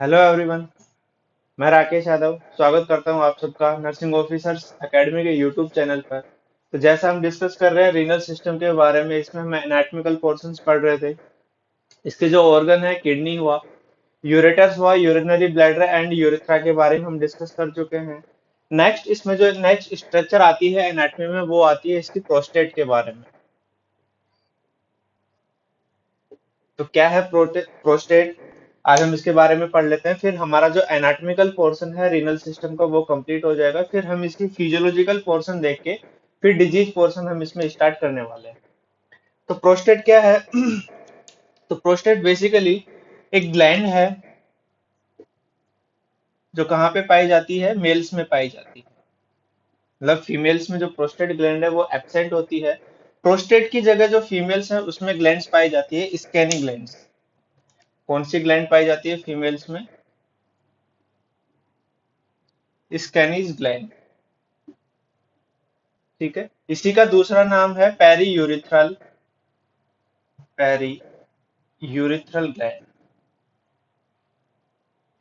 Hello everyone. मैं राकेश यादव स्वागत करता हूं आप सबका नर्सिंग ऑफिसर्स एकेडमी के यूट्यूब चैनल पर। तो जैसा हम डिस्कस कर रहे हैं रीनल सिस्टम के बारे में, इसमें हम एनाटॉमिकल पोर्शंस पढ़ रहे थे। इसके जो ऑर्गन है, किडनी हुआ, यूरेटर्स हुआ, यूरिनरी ब्लैडर एंड यूरेथ्रा के बारे में हम डिस्कस कर चुके हैं। नेक्स्ट इसमें जो नेक्स्ट स्ट्रक्चर आती है एनाटॉमी में, वो आती है इसकी प्रोस्टेट के बारे में। तो क्या है प्रोस्टेट, आज हम इसके बारे में पढ़ लेते हैं। फिर हमारा जो एनाटॉमिकल पोर्शन है रीनल सिस्टम का वो कंप्लीट हो जाएगा। फिर हम इसकी फिजियोलॉजिकल पोर्शन देख के फिर डिजीज पोर्शन हम इसमें स्टार्ट करने वाले हैं। तो प्रोस्टेट क्या है? तो प्रोस्टेट बेसिकली एक ग्लैंड है जो कहाँ पे पाई जाती है, मेल्स में पाई जाती है। मतलब फीमेल्स में जो प्रोस्टेट ग्लैंड है वो एब्सेंट होती है। प्रोस्टेट की जगह जो फीमेल्स है उसमें ग्लैंड्स पाई जाती है, स्कैनी ग्लैंड्स। कौन सी ग्लैंड पाई जाती है फीमेल्स में? Skene's gland. ठीक है, इसी का दूसरा नाम है periurethral, periurethral gland.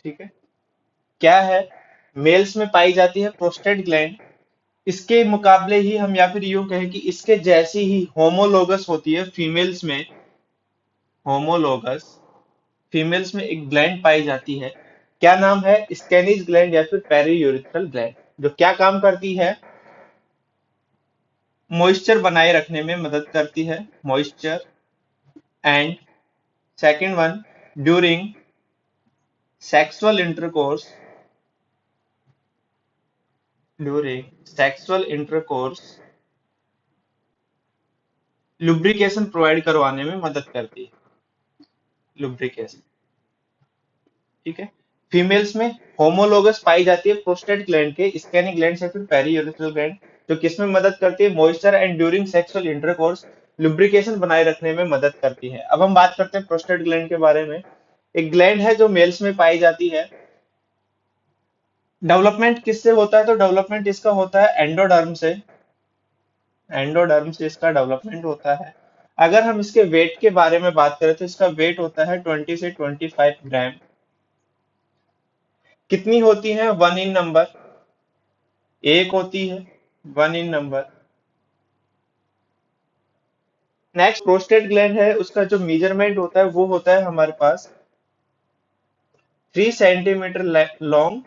ठीक है, क्या है? मेल्स में पाई जाती है प्रोस्टेट ग्लैंड। इसके मुकाबले ही हम, या फिर यूं कहें कि इसके जैसी ही होमोलोगस होती है फीमेल्स में। होमोलोगस फीमेल्स में एक ग्लैंड पाई जाती है। क्या नाम है? स्कैनीज ग्लैंड या फिर पेरी यूरिथ्रल ग्लैंड। जो क्या काम करती है? मॉइस्चर बनाए रखने में मदद करती है, moisture. And second one, during sexual intercourse, during sexual intercourse lubrication provide करवाने में मदद करती है, लुब्रिकेशन। ठीक है, फीमेल्स में होमोलोगस पाई जाती है प्रोस्टेट ग्लैंड के, स्कैनी ग्लैंड या फिर पेरीयूरिथ्रल ग्लैंड। जो किसमें मदद करती है? Moisture and during sexual intercourse lubrication बनाए रखने में मदद करती है। अब हम बात करते हैं प्रोस्टेट ग्लैंड के बारे में। एक ग्लैंड है जो मेल्स में पाई जाती है। डेवलपमेंट किससे होता है? तो डेवलपमेंट इसका होता है एंडोडर्म से। एंडोडर्म से इसका डेवलपमेंट होता है। अगर हम इसके वेट के बारे में बात करें तो इसका वेट होता है 20 से 25 ग्राम। कितनी होती है? वन इन नंबर, एक होती है, one in number. Next prostate gland है, उसका जो मेजरमेंट होता है वो होता है हमारे पास 3 सेंटीमीटर लॉन्ग।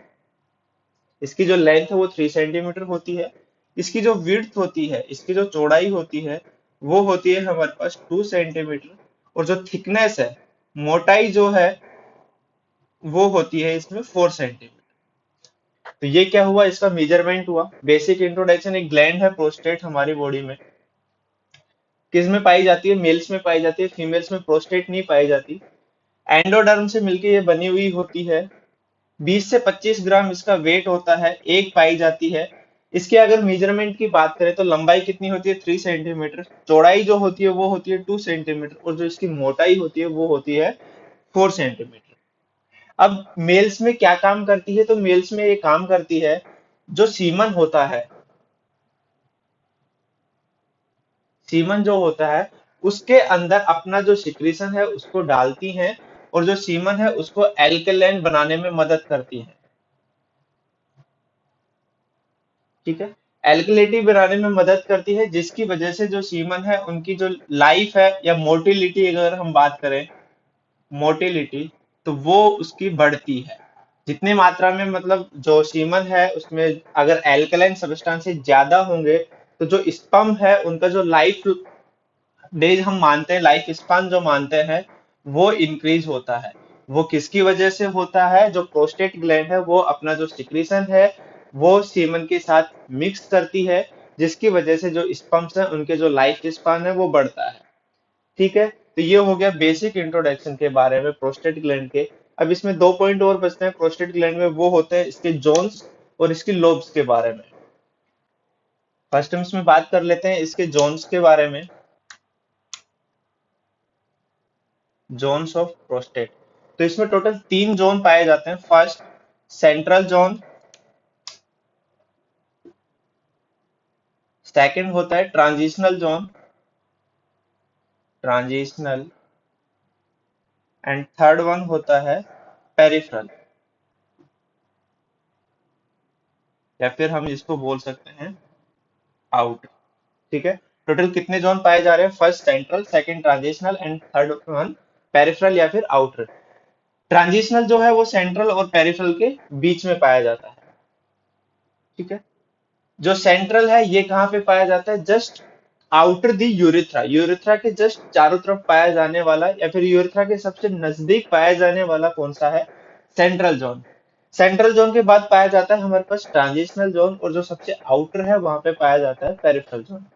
इसकी जो लेंथ है वो 3 सेंटीमीटर होती है। इसकी जो विड्थ होती है, इसकी जो चौड़ाई होती है, वो होती है हमारे पास 2 सेंटीमीटर। और जो थिकनेस है, मोटाई जो है, वो होती है इसमें 4 सेंटीमीटर। तो ये क्या हुआ? इसका मेजरमेंट हुआ। बेसिक इंट्रोडक्शन, एक ग्लैंड है प्रोस्टेट हमारी बॉडी में। किस में पाई जाती है? मेल्स में पाई जाती है, फीमेल्स में प्रोस्टेट नहीं पाई जाती। एंडोडर्म से मिलके ये बनी हुई होती है। 20 से 25 ग्राम इसका वेट होता है, एक पाई जाती है। इसके अगर मेजरमेंट की बात करें तो लंबाई कितनी होती है? 3 सेंटीमीटर। चौड़ाई जो होती है वो होती है 2 सेंटीमीटर। और जो इसकी मोटाई होती है वो होती है 4 सेंटीमीटर। अब मेल्स में क्या काम करती है? तो मेल्स में ये काम करती है, जो सीमन होता है, सीमन जो होता है उसके अंदर अपना जो सिक्रीशन है उसको डालती हैं। और जो सीमन है उसको एल्कलाइन बनाने में मदद करती है। ठीक है, एल्कलिटी बनाने में मदद करती है, जिसकी वजह से जो सीमन है उनकी जो लाइफ है या मोटिलिटी, अगर हम बात करें मोटिलिटी, तो वो उसकी बढ़ती है। जितनी मात्रा में, मतलब जो सीमन है उसमें अगर एल्कलाइन सब्सटेंसेस ज्यादा होंगे, तो जो स्पर्म है उनका जो लाइफ डेज हम मानते हैं, लाइफ स्पान जो मानते हैं, वो इंक्रीज होता है। वो किसकी वजह से होता है? जो प्रोस्टेट ग्लैंड है वो अपना जो सिक्रीशन है वो सीमन के साथ मिक्स करती है, जिसकी वजह से जो स्पर्म्स है उनके जो लाइफ स्पान है वो बढ़ता है। ठीक है, तो ये हो गया बेसिक इंट्रोडक्शन के बारे में प्रोस्टेट ग्लैंड के। अब इसमें दो पॉइंट और बचते हैं प्रोस्टेट ग्लैंड में, वो होते हैं इसके जोन्स और इसकी लोब्स के बारे में। फर्स्ट हम इसमें बात कर लेते हैं इसके जोन्स के बारे में। जोन्स ऑफ प्रोस्टेट, तो इसमें टोटल 3 जोन पाए जाते हैं। First, central zone. सेकंड होता है transitional zone, transitional. And third one होता है पेरिफेरल। या फिर हम इसको बोल सकते हैं आउट। ठीक है। टोटल कितने जोन पाए जा रहे हैं? First central, second transitional and third one peripheral या फिर आउटर। ट्रांजिशनल जो है वो सेंट्रल और पेरिफेरल के बीच में पाया जाता है। ठीक है। जो सेंट्रल है ये कहाँ पे पाया जाता है? जस्ट आउटर दी यूरिथ्रा, यूरिथ्रा के जस्ट चारों तरफ पाया जाने वाला या फिर यूरिथ्रा के सबसे नजदीक पाया जाने वाला कौन सा है? Central zone. सेंट्रल जोन के बाद पाया जाता है हमारे पास ट्रांजिशनल जोन, और जो सबसे आउटर है वहां पे पाया जाता है पेरिफेरल जोन।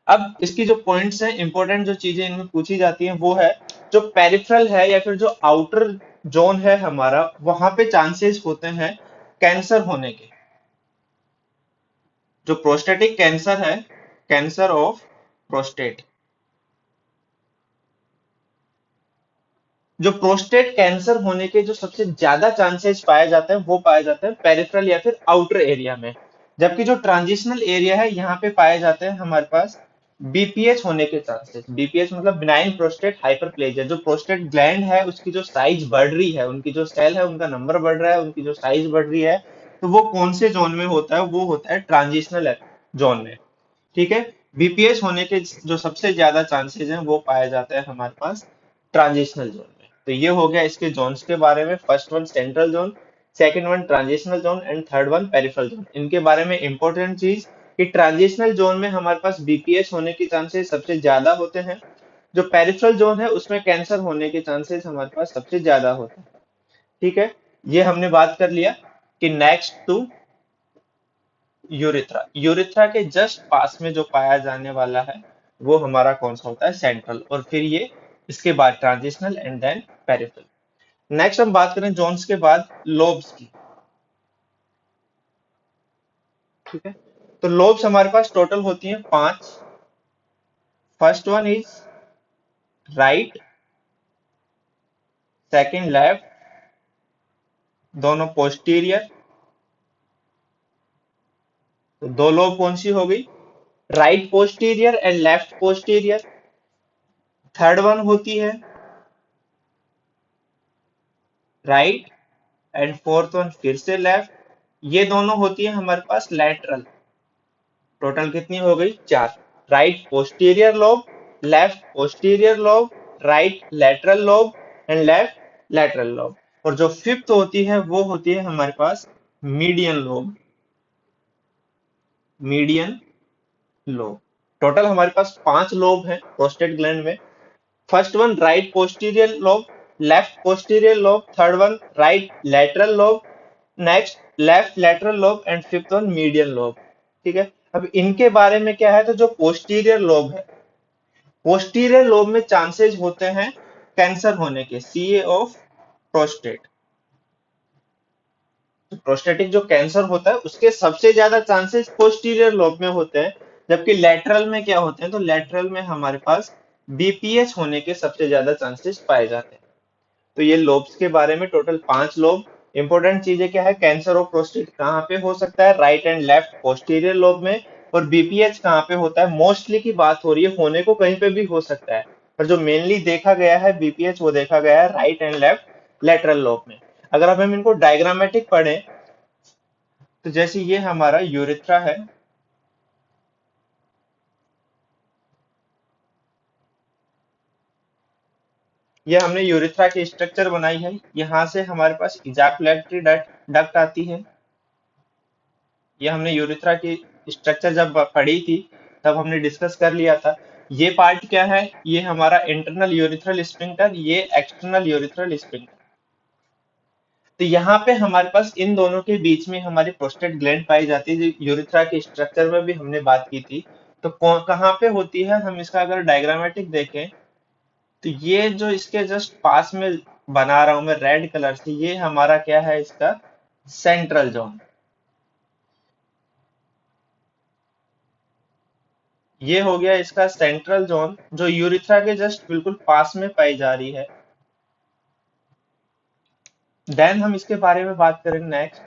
अब इसकी जो पॉइंट्स हैं, इंपॉर्टेंट जो चीजें इनमें पूछी जाती हैं वो है, जो पेरिफेरल है या फिर जो आउटर जोन है हमारा, वहां पे चांसेस होते हैं कैंसर होने के। जो प्रोस्टेटिक कैंसर है, कैंसर ऑफ प्रोस्टेट, जो प्रोस्टेट कैंसर होने के जो सबसे ज्यादा चांसेस पाए जाते हैं वो पाए जाते हैं पेरिफेरल या फिर आउटर एरिया में। जबकि जो ट्रांजिशनल एरिया है यहाँ पे पाए जाते हैं हमारे पास बीपीएच होने के चांसेस। बीपीएच मतलब बिनाइन प्रोस्टेट हाइपरप्लेजिया। जो प्रोस्टेट ग्लैंड है उसकी जो साइज बढ़ रही है, उनकी जो सेल है उनका नंबर बढ़ रहा है, उनकी जो साइज बढ़ रही है, तो वो कौन से जोन में होता है? वो होता है ट्रांजिशनल जोन में। ठीक है। बीपीएस होने के जो सबसे ज्यादा चांसेस हैं वो पाए जाते हैं हमारे पास ट्रांजिशनल जोन में। तो ये हो गया इसके जोन्स के बारे में। First one central zone, second one transitional zone and third one peripheral zone. इनके बारे में इंपॉर्टेंट चीज कि ट्रांजिशनल जोन में हमारे पास बीपीएस होने के चांसेस सबसे ज्यादा होते हैं। जो पेरिफेरल जोन है उसमें कैंसर होने के चांसेस हमारे पास सबसे ज्यादा होते हैं। ठीक है। ये हमने बात कर लिया कि नेक्स्ट टू यूरिथ्रा, यूरिथ्रा के जस्ट पास में जो पाया जाने वाला है वो हमारा कौन सा होता है? सेंट्रल। और फिर ये इसके बाद transitional and then peripheral. Next हम बात करें जोन्स के बाद लोब्स की। ठीक है। तो लोब्स हमारे पास टोटल होती हैं 5। First one is right, second left, दोनों पोस्टीरियर। तो दो लोब कौन सी हो गई? Right posterior and left posterior. Third one होती है राइट एंड फोर्थ वन फिर से लेफ्ट। ये दोनों होती है हमारे पास लैटरल। टोटल कितनी हो गई? 4। Right posterior lobe, left posterior lobe, right lateral lobe and left lateral lobe. और जो फिफ्थ होती है वो होती है हमारे पास median lobe, median lobe. Total हमारे पास 5 लोब हैं प्रोस्टेट ग्लैंड में। First one right posterior lobe, left posterior lobe, third one right lateral lobe, next left lateral lobe and fifth one median lobe. ठीक है। अब इनके बारे में क्या है? तो जो पोस्टीरियर लोब है, पोस्टीरियर लोब में चांसेस होते हैं कैंसर होने के, सीए ऑफ प्रोस्टेट। प्रोस्टेटिक जो कैंसर होता है उसके सबसे ज्यादा चांसेस पोस्टीरियर लोब में होते हैं। जबकि लेटरल में क्या होते हैं? तो लेटरल में हमारे पास बीपीएच होने के सबसे ज्यादा चांसेस पाए जाते हैं। तो ये लोब्स के बारे में टोटल 5 लोब। इंपॉर्टेंट चीजें क्या है? कैंसर ऑफ प्रोस्टेट कहाँ पे हो सकता है? Right and left posterior lobe में। और बीपीएच कहाँ पे होता है? मोस्टली की बात हो रही है, होने को कहीं पे भी हो सकता है, पर जो मेनली देखा गया है बीपीएच वो देखा गया है right and left lateral lobe में। अगर अब हम इनको डायग्रामेटिक पढ़ें तो जैसे ये हमारा यूरिथ्रा है, ये हमने यूरिथ्रा की स्ट्रक्चर बनाई है। यहाँ से हमारे पास इजैकुलेटरी डक्ट आती है। ये हमने यूरिथ्रा की स्ट्रक्चर जब पढ़ी थी तब हमने डिस्कस कर लिया था। ये पार्ट क्या है? ये हमारा इंटरनल यूरिथ्रल स्फिंक्टर, ये एक्सटर्नल यूरिथ्रल स्फिंक्टर। तो यहाँ पे हमारे पास इन दोनों के बीच में हमारी प्रोस्टेट ग्लैंड पाई जाती है, जो यूरिथ्रा के स्ट्रक्चर में भी हमने बात की थी। तो कहाँ पे होती है? हम इसका अगर डायग्रामेटिक देखें तो ये जो इसके जस्ट पास में बना रहा हूं मैं रेड कलर से, ये हमारा क्या है? इसका सेंट्रल जोन। ये हो गया इसका सेंट्रल जोन, जो यूरिथ्रा के जस्ट बिल्कुल पास में पाई जा रही है। देन हम इसके बारे में बात करें नेक्स्ट,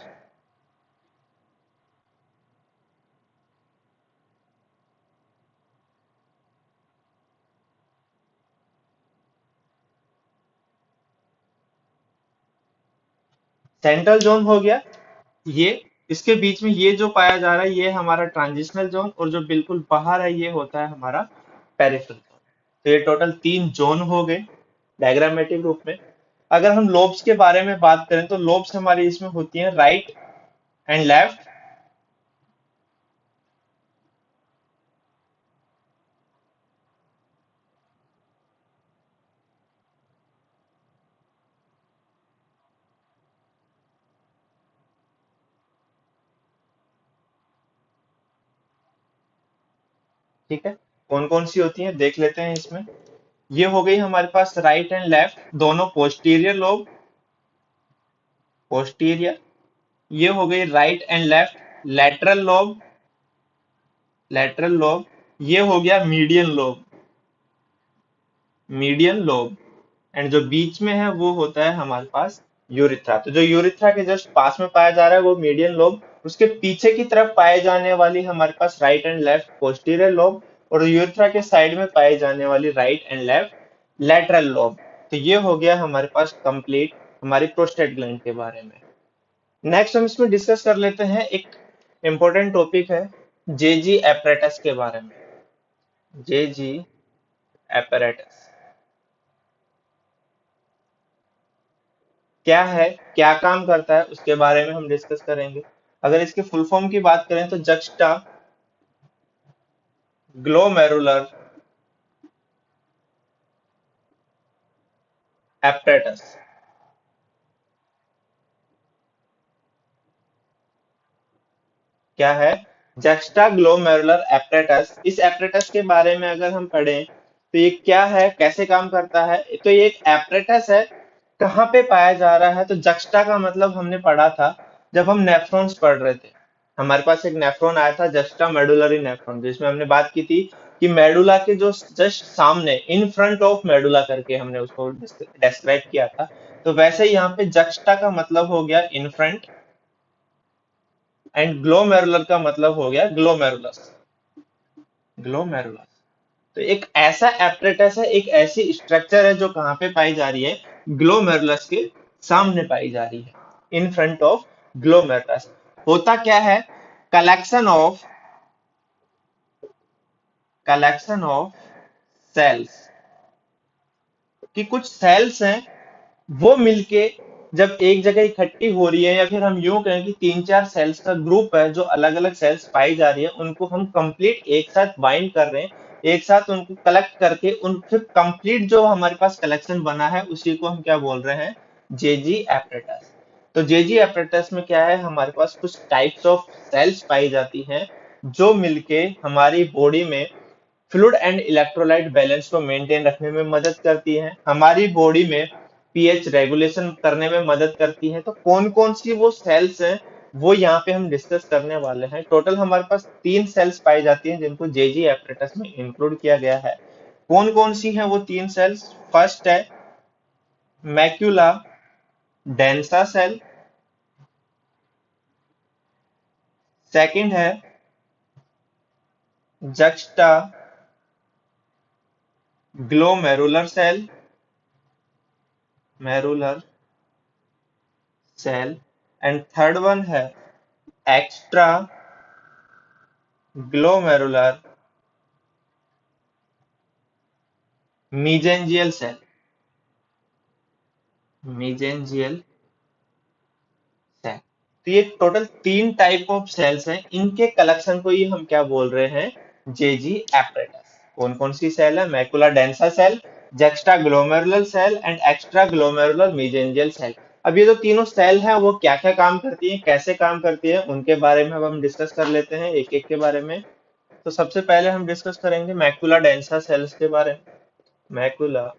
सेंट्रल जोन हो गया ये। इसके बीच में ये जो पाया जा रहा है ये हमारा ट्रांजिशनल जोन, और जो बिल्कुल बाहर है ये होता है हमारा पेरिफेरल जोन। तो ये टोटल 3 जोन हो गए डायग्रामेटिक रूप में। अगर हम लोब्स के बारे में बात करें तो लोब्स हमारी इसमें होती हैं राइट एंड लेफ्ट। ठीक है, कौन कौन सी होती हैं देख लेते हैं इसमें। ये हो गई हमारे पास राइट एंड लेफ्ट दोनों पोस्टीरियर लोब, पोस्टीरियर। ये हो गई right and left lateral lobe, lateral lobe. ये हो गया median lobe, median lobe. And जो बीच में है वो होता है हमारे पास यूरिथ्रा। तो जो यूरिथ्रा के जस्ट पास में पाया जा रहा है वो मीडियन लोब, उसके पीछे की तरफ पाए जाने वाली हमारे पास right and left posterior lobe, और यूरिथ्रा के साइड में पाई जाने वाली right and left lateral lobe. तो ये हो गया हमारे पास कंप्लीट हमारी प्रोस्टेट ग्लैंड के बारे में। नेक्स्ट हम इसमें डिस्कस कर लेते हैं, एक इंपॉर्टेंट टॉपिक है जेजी एपरेटस के बारे में। जेजी एपरेटस क्या है, क्या काम करता है, उसके बारे में हम डिस्कस करेंगे। अगर इसके फुल फॉर्म की बात करें तो जक्स्टा ग्लोमेरुलर एपरेटस। क्या है, जक्स्टा ग्लोमेरुलर एपरेटस। इस एपरेटस के बारे में अगर हम पढ़ें तो ये क्या है, कैसे काम करता है। तो ये एक एपरेटस है, कहाँ पे पाया जा रहा है। तो जक्स्टा का मतलब हमने पढ़ा था जब हम नेफ्रॉन्स पढ़ रहे थे। हमारे पास एक नेफ्रॉन आया था जस्टा मेडुलरी नेफ्रॉन, जिसमें हमने बात की थी कि मेडुला के जो जस्ट सामने इन फ्रंट ऑफ मेडुला करके हमने उसको डिस्क्राइब किया था। तो वैसे ही यहाँ पे जक्स्टा का मतलब हो गया इन फ्रंट, एंड ग्लोमेरुलर का मतलब हो गया ग्लोमेरुलस, ग्लोमेरुलस। तो एक ऐसा एपरेटस है, एक ऐसी स्ट्रक्चर है जो कहाँ पे पाई जा रही है, ग्लोमेरुलस के सामने पाई जा रही है, इन फ्रंट ऑफ ग्लोमेरुलस। होता क्या है, collection of, collection of cells, कि कुछ सेल्स हैं वो मिलके जब एक जगह इकट्ठी हो रही है, या फिर हम यूं कहें कि 3-4 सेल्स का ग्रुप है, जो अलग अलग सेल्स पाई जा रही है, उनको हम कंप्लीट एक साथ बाइंड कर रहे हैं, एक साथ उनको कलेक्ट करके उन फिर कंप्लीट जो हमारे पास कलेक्शन बना है उसी को हम क्या बोल रहे हैं, जेजी एपरेटस। तो जेजी एपरेटस में क्या है, हमारे पास कुछ टाइप्स ऑफ सेल्स पाई जाती हैं जो मिलके हमारी बॉडी में फ्लूइड एंड इलेक्ट्रोलाइट बैलेंस को मेंटेन रखने में मदद करती हैं, हमारी बॉडी में पीएच रेगुलेशन करने में मदद करती हैं। तो कौन कौन सी वो सेल्स हैं वो यहाँ पे हम डिस्कस करने वाले हैं। टोटल हमारे पास 3 सेल्स पाई जाती हैं जिनको जेजी एपरेटस में इंक्लूड किया गया है। कौन कौन सी हैं वो 3 सेल्स। फर्स्ट है मैक्यूला डेंसा सेल, सेकंड है जक्स्टा ग्लोमेरुलर सेल, मेरुलर सेल, एंड थर्ड वन है extraglomerular mesangial cell, mesangial cell. तो ये टोटल 3 टाइप ऑफ सेल्स हैं, इनके कलेक्शन को ही हम क्या बोल रहे हैं, जेजी एपरेटस। कौन कौन सी सेल है, macula densa cell, juxtaglomerular cell, and extraglomerular mesangial cell. अब ये जो तीनों सेल हैं वो क्या क्या काम करती हैं, कैसे काम करती है, उनके बारे में अब हम डिस्कस कर लेते हैं एक एक के बारे में। तो सबसे पहले हम डिस्कस करेंगे मैकुला डेंसा सेल्स के बारे में। Macula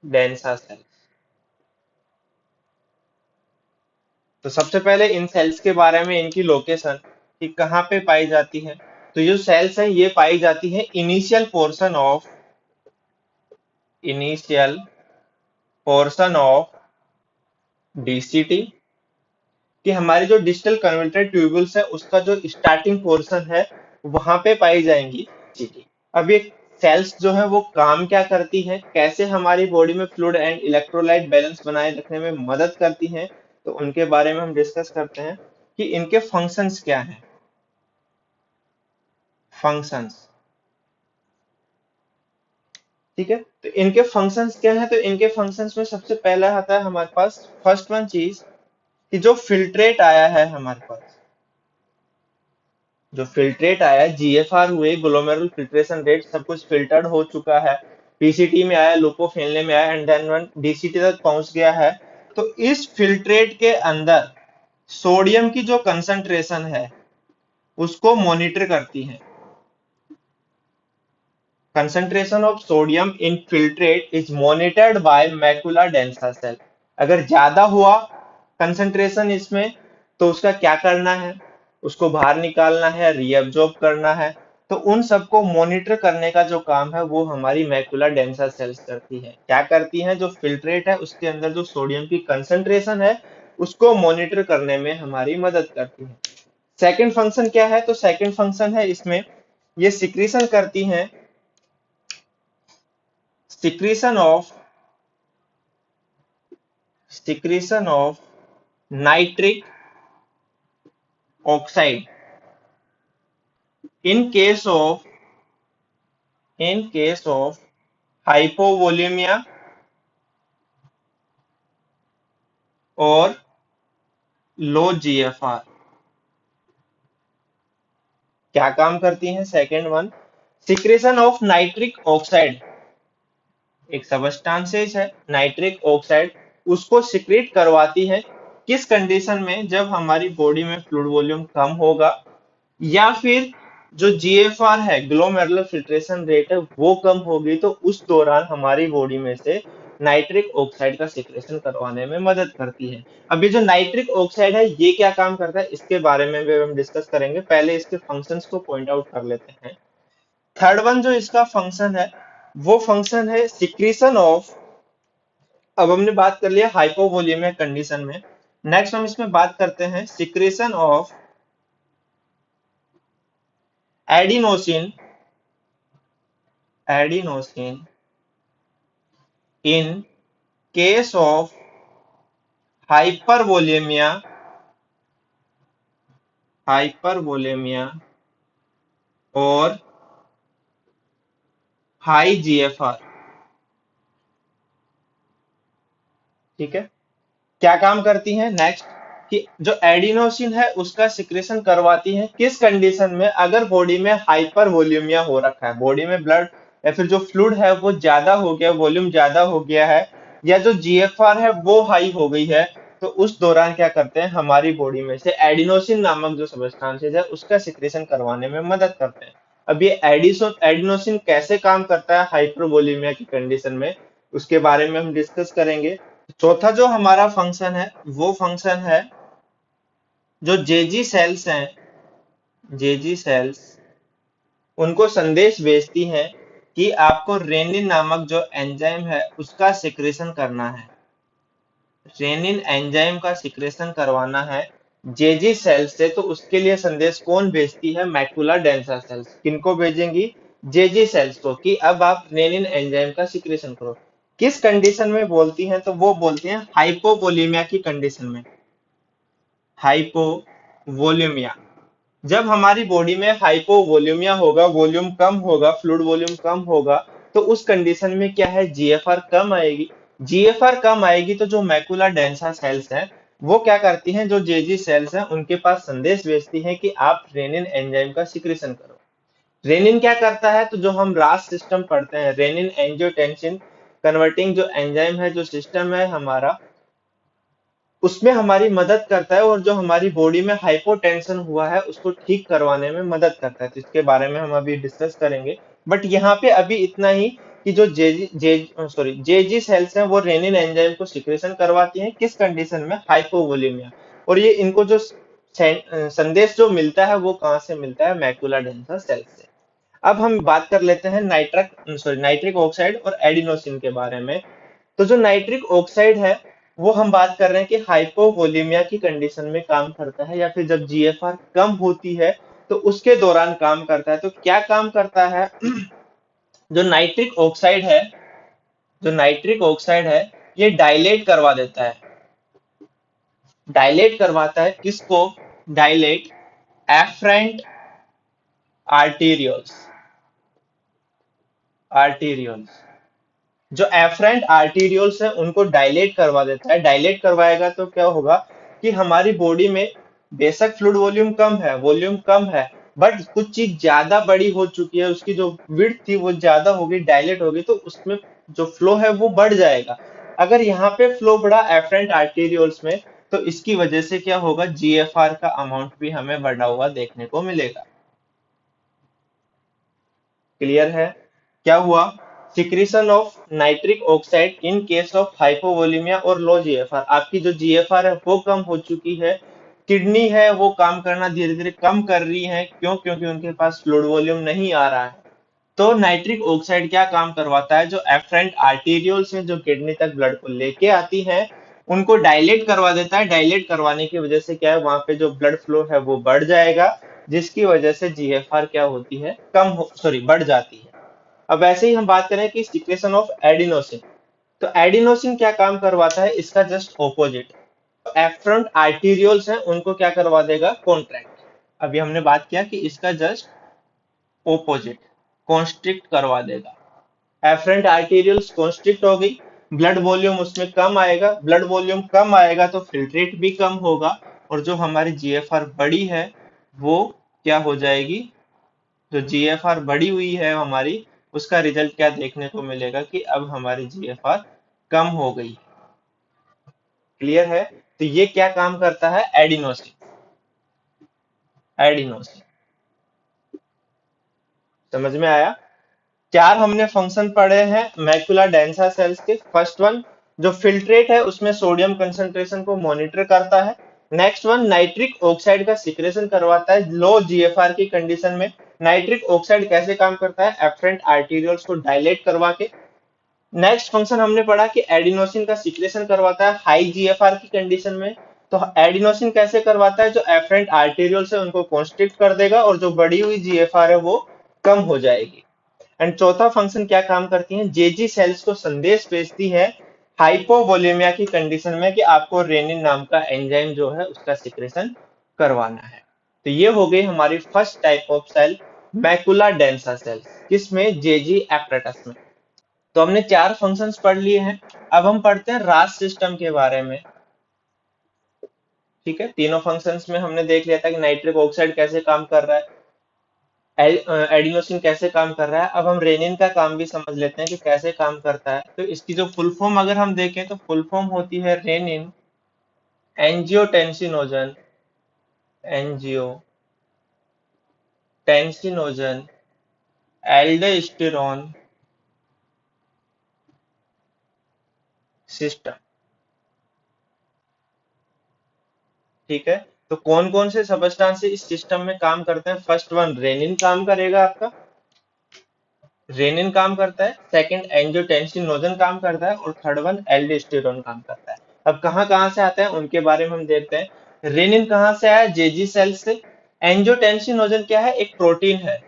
densa cell. तो सबसे पहले इन सेल्स के बारे में, इनकी लोकेशन कि कहाँ पे पाई जाती है। तो जो सेल्स हैं ये पाई जाती है इनिशियल पोर्शन ऑफ डीसीटी, कि हमारी जो डिजिटल कन्वर्टर ट्यूबुल्स है उसका जो स्टार्टिंग पोर्शन है वहां पे पाई जाएंगी डीसीटी। अब ये सेल्स जो है वो काम क्या करती हैं, कैसे हमारी बॉडी में फ्लूइड एंड इलेक्ट्रोलाइट बैलेंस बनाए रखने में मदद करती हैं, तो उनके बारे में हम डिस्कस करते हैं। कि इनके फंक्शंस क्या हैं। फंक्शंस, ठीक है, तो इनके फंक्शंस क्या है, तो इनके फंक्शंस में सबसे पहला आता है हमारे पास फर्स्ट वन चीज कि जो फिल्ट्रेट आया है हमारे पास, जो फिल्ट्रेट आया है, जीएफआर हुए, ग्लोमेरुलर फिल्ट्रेशन रेट, सब कुछ फिल्टर्ड हो चुका है, पीसीटी में आया, लुपोफिलिन में आया, एंड देन वन डीसीटी तक पहुंच गया है। तो इस फिल्ट्रेट के अंदर सोडियम की जो कंसंट्रेशन है उसको मॉनिटर करती है। concentration of sodium in filtrate is monitored by macula densa cell। अगर ज्यादा हुआ कंसंट्रेशन इसमें तो उसका क्या करना है, उसको बाहर निकालना है, रीअब्जॉर्ब करना है। तो उन सबको मॉनिटर करने का जो काम है वो हमारी मैकुला डेंसा सेल्स करती है। क्या करती है, जो फिल्ट्रेट है उसके अंदर जो सोडियम की कंसंट्रेशन है उसको मॉनिटर करने में हमारी मदद करती है। सेकंड फंक्शन क्या है, तो सेकंड फंक्शन है इसमें ये सिक्रीशन करती हैं, secretion of secretion of nitric oxide in case of hypovolemia और लो जीएफआर। क्या काम करती है, second one, secretion of nitric oxide, एक सबस्टांसेस है नाइट्रिक ऑक्साइड, उसको सिक्रेट करवाती है। किस कंडीशन में, जब हमारी बॉडी में फ्लूइड वॉल्यूम कम होगा या फिर जो जीएफआर है, ग्लोमेरुलर फिल्ट्रेशन रेट है, वो कम होगी, तो उस दौरान हमारी बॉडी में से नाइट्रिक ऑक्साइड का सिक्रेशन करवाने में मदद करती है। अब ये जो नाइट्रिक ऑक्साइड है ये क्या काम करता है इसके बारे में भी हम डिस्कस करेंगे, पहले इसके फंक्शंस को पॉइंट आउट कर लेते हैं। थर्ड वन जो इसका फंक्शन है वो फंक्शन है सिक्रीशन ऑफ, अब हमने बात कर लिया हाइपोवोलेमिया कंडीशन में, नेक्स्ट हम इसमें बात करते हैं secretion of adenosine, adenosine in case of hypervolemia, hypervolemia और हाई जीएफआर। ठीक है, क्या काम करती है नेक्स्ट, कि जो एडिनोसिन है उसका सिक्रेशन करवाती है किस कंडीशन में, अगर बॉडी में हाइपर वोल्यूमिया हो रखा है, बॉडी में ब्लड या फिर जो फ्लूइड है वो ज्यादा हो गया, वॉल्यूम ज्यादा हो गया है, या जो जीएफआर है वो हाई हो गई है, तो उस दौरान क्या करते हैं, हमारी बॉडी में से एडिनोसिन नामक जो सबस्टांसेस है उसका सिक्रेशन करवाने में मदद करते हैं। अब ये एडिनोसिन कैसे काम करता है हाइपरवोलेमिया की कंडीशन में, उसके बारे में हम डिस्कस करेंगे। चौथा जो हमारा फंक्शन है वो फंक्शन है जो जेजी सेल्स हैं, जेजी सेल्स उनको संदेश भेजती हैं कि आपको रेनिन नामक जो एंजाइम है उसका सिक्रेशन करना है, रेनिन एंजाइम का सिक्रेशन करवाना है जेजी सेल्स से। तो उसके लिए संदेश कौन भेजती है, मैकुला डेंसा सेल्स। किनको भेजेंगी, जेजी सेल्स को, कि अब आप रेनिन एंजाइम का सिक्रेशन करो। किस कंडीशन में बोलती हैं, तो वो बोलती हैं हाइपोवोलेमिया की कंडीशन में, हाइपोवोलेमिया। जब हमारी बॉडी में हाइपोवोलेमिया होगा, वॉल्यूम कम होगा, फ्लूइड वॉल्यूम कम होगा, तो उस कंडीशन में क्या है, जीएफआर कम आएगी। जीएफआर कम आएगी तो जो मैकुला डेंसा सेल्स हैं वो क्या करती हैं, जो जेजी सेल्स हैं उनके पास संदेश भेजती हैं कि आप रेनिन एंजाइम का सिक्रेशन करो। रेनिन क्या करता है, तो जो हम रास सिस्टम पढ़ते हैं, रेनिन एंजियोटेंसिन कन्वर्टिंग जो एंजाइम है, जो सिस्टम है हमारा, उसमें हमारी मदद करता है, और जो हमारी बॉडी में हाइपोटेंशन हुआ है उसको ठीक करवाने में मदद करता है। तो इसके बारे में हम अभी डिस्कस करेंगे, बट यहाँ पे अभी इतना ही कि जो जेजी सेल्स हैं वो रेनिन एंजाइम को सिक्रेशन करवाती हैं किस कंडीशन में, हाइपोवोलेमिया। और ये इनको जो संदेश जो मिलता है वो कहाँ से मिलता है, मैकुला डेंसा सेल्स से। अब हम बात कर लेते हैं नाइट्रिक ऑक्साइड और एडिनोसिन के बारे में। तो जो नाइट्रिक ऑक्साइड है वो हम बात कर रहे हैं कि हाइपोवोलेमिया की कंडीशन में काम करता है, या फिर जब जीएफआर कम होती है तो उसके दौरान काम करता है। तो क्या काम करता है, जो नाइट्रिक ऑक्साइड है, जो नाइट्रिक ऑक्साइड है ये डायलेट करवा देता है, डायलेट करवाता है किसको, dilate afferent arterioles. arterioles जो एफरेंट आर्टीरियोल्स है उनको डायलेट करवा देता है। डायलेट करवाएगा तो क्या होगा कि हमारी बॉडी में बेशक फ्लूइड वॉल्यूम कम है, बट कुछ चीज ज्यादा बड़ी हो चुकी है, उसकी जो विड्थ थी वो ज्यादा होगी, डायलेट होगी, तो उसमें जो फ्लो है वो बढ़ जाएगा। अगर यहाँ पे फ्लो बढ़ा एफरेंट आर्टीरियोल्स में, तो इसकी वजह से क्या होगा, जीएफआर का अमाउंट भी हमें बढ़ा हुआ देखने को मिलेगा। क्लियर है? क्या हुआ, secretion of nitric oxide in case of hypovolaemia और लो जीएफआर। आपकी जो जीएफआर है वो कम हो चुकी है, किडनी है वो काम करना धीरे धीरे कम कर रही है, क्यों? क्योंकि उनके पास फ्लूइड वॉल्यूम नहीं आ रहा है। तो नाइट्रिक ऑक्साइड क्या काम करवाता है, जो एफरेंट आर्टीरियोल्स हैं जो किडनी तक ब्लड को लेके आती हैं, उनको डायलेट करवा देता है। डायलेट करवाने की वजह से क्या है, वहां पे जो ब्लड फ्लो है वो बढ़ जाएगा, जिसकी वजह से जीएफआर क्या होती है, बढ़ जाती है। अब ऐसे ही हम बात करें कि सिक्रेशन ऑफ एडिनोसिन, तो एडिनोसिन क्या काम करवाता है, इसका जस्ट ऑपोजिट। एफरंट आर्टीरियोल्स हैं उनको क्या करवा देगा, कॉन्ट्रैक्ट। अभी हमने बात किया कि इसका जस्ट ऑपोजिट, कॉन्स्ट्रिक्ट करवा देगा। एफरेंट आर्टीरियल्स कॉन्स्ट्रिक्ट हो गई, ब्लड वॉल्यूम उसमें कम आएगा, ब्लड वॉल्यूम कम आएगा तो फिल्ट्रेट भी कम होगा, और जो हमारी जीएफआर बड़ी है वो क्या हो जाएगी, जो जीएफआर बढ़ी हुई है हमारी, उसका रिजल्ट क्या देखने को मिलेगा कि अब हमारी जीएफआर कम हो गई। क्लियर है? तो ये क्या काम करता है, एडिनोसिन। एडिनोसिन समझ में आया? चार हमने फंक्शन पढ़े हैं मैक्युला डेंसा सेल्स के। फर्स्ट वन, जो फिल्ट्रेट है उसमें सोडियम कंसंट्रेशन को मॉनिटर करता है। नेक्स्ट वन, नाइट्रिक ऑक्साइड का सिक्रेशन करवाता है लो जीएफआर की कंडीशन में। नाइट्रिक ऑक्साइड कैसे काम करता है, एफरेंट आर्टीरियल्स को डायलेट करवा के। नेक्स्ट फंक्शन हमने पढ़ा कि एडिनोसिन का सिक्रेशन करवाता है हाई जीएफआर की कंडीशन में। तो एडिनोसिन कैसे करवाता है, जो एफरेंट आर्टीरियल्स है उनको कॉन्स्ट्रिक्ट कर देगा, और जो बढ़ी हुई जीएफआर है वो कम हो जाएगी। एंड चौथा फंक्शन क्या काम करती है, जेजी सेल्स को संदेश भेजती है हाइपोवोलेमिया की कंडीशन में कि आपको रेनिन नाम का एंजाइम जो है उसका सिक्रेशन करवाना है। तो ये हो गई हमारी first type of cell, macula densa cell, किसमें, जेजी एप्रेटस में। तो हमने चार फंक्शंस पढ़ लिए हैं। अब हम पढ़ते हैं रास सिस्टम के बारे में। ठीक है, तीनों फंक्शंस में हमने देख लिया था कि नाइट्रिक ऑक्साइड कैसे काम कर रहा है, एडिनोसिन कैसे काम कर रहा है। अब हम रेनिन का काम भी समझ लेते हैं कि कैसे काम करता है। तो इसकी जो फुल फॉर्म अगर हम देखें तो फुल फॉर्म होती है renin angiotensinogen, angiotensinogen aldosterone system. ठीक है, तो कौन कौन से सबस्टांस इस सिस्टम में काम करते हैं? फर्स्ट वन, रेनिन काम करेगा आपका, रेनिन काम करता है। सेकंड, एंजियोटेंसिनोजन काम करता है, और थर्ड वन एल्डोस्टेरोन काम करता है। अब कहाँ कहाँ से आते हैं उनके बारे में हम देखते हैं। रेनिन कहाँ से आया, जेजी सेल से। एंजियोटेंसिनोजन क्या है, एक प्रोटीन है,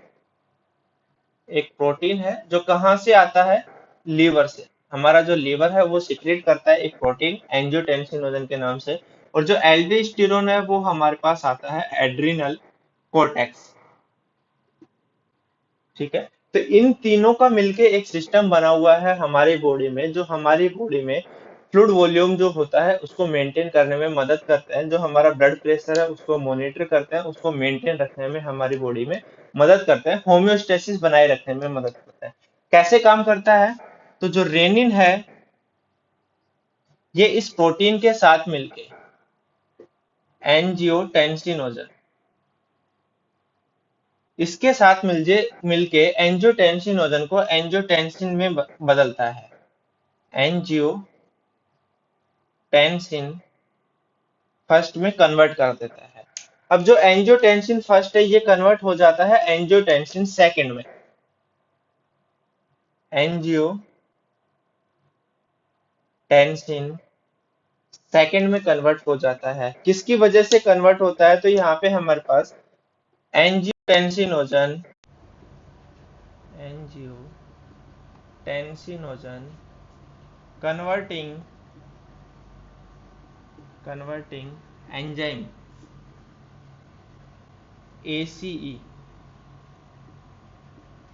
एक प्रोटीन है जो कहाँ से आता है, लीवर से। हमारा जो लीवर है वो सिक्रेट करता है एक प्रोटीन एंजियोटेंसिनोजन के नाम से। और जो एल्डोस्टेरोन है वो हमारे पास आता है एड्रिनल कोर्टेक्स। ठीक है, तो इन तीनों का मिलके एक सिस्टम बना हुआ है हमारी बॉडी में, जो हमारी बॉडी में फ्लूइड वॉल्यूम जो होता है उसको मेंटेन करने में मदद करते हैं, जो हमारा ब्लड प्रेशर है उसको मॉनिटर करते हैं, उसको मेंटेन रखने में हमारी बॉडी में मदद करते हैं, होम्योस्टेसिस बनाए रखने में मदद करते हैं। कैसे काम करता है, तो जो रेनिन है ये इस प्रोटीन के साथ मिलके, एंजियोटेंसिनोजन, इसके साथ मिलके एंजियोटेंसिनोजन को एंजियोटेंसिन में बदलता है, एंजियोटेंसिन फर्स्ट में कन्वर्ट कर देता है। अब जो एंजियोटेंसिन फर्स्ट है ये कन्वर्ट हो जाता है एंजियोटेंसिन सेकंड में, एंजियोटेंसिन सेकंड में कन्वर्ट हो जाता है। किसकी वजह से कन्वर्ट होता है, तो यहाँ पे हमारे पास angiotensinogen, angiotensinogen converting enzyme ACE,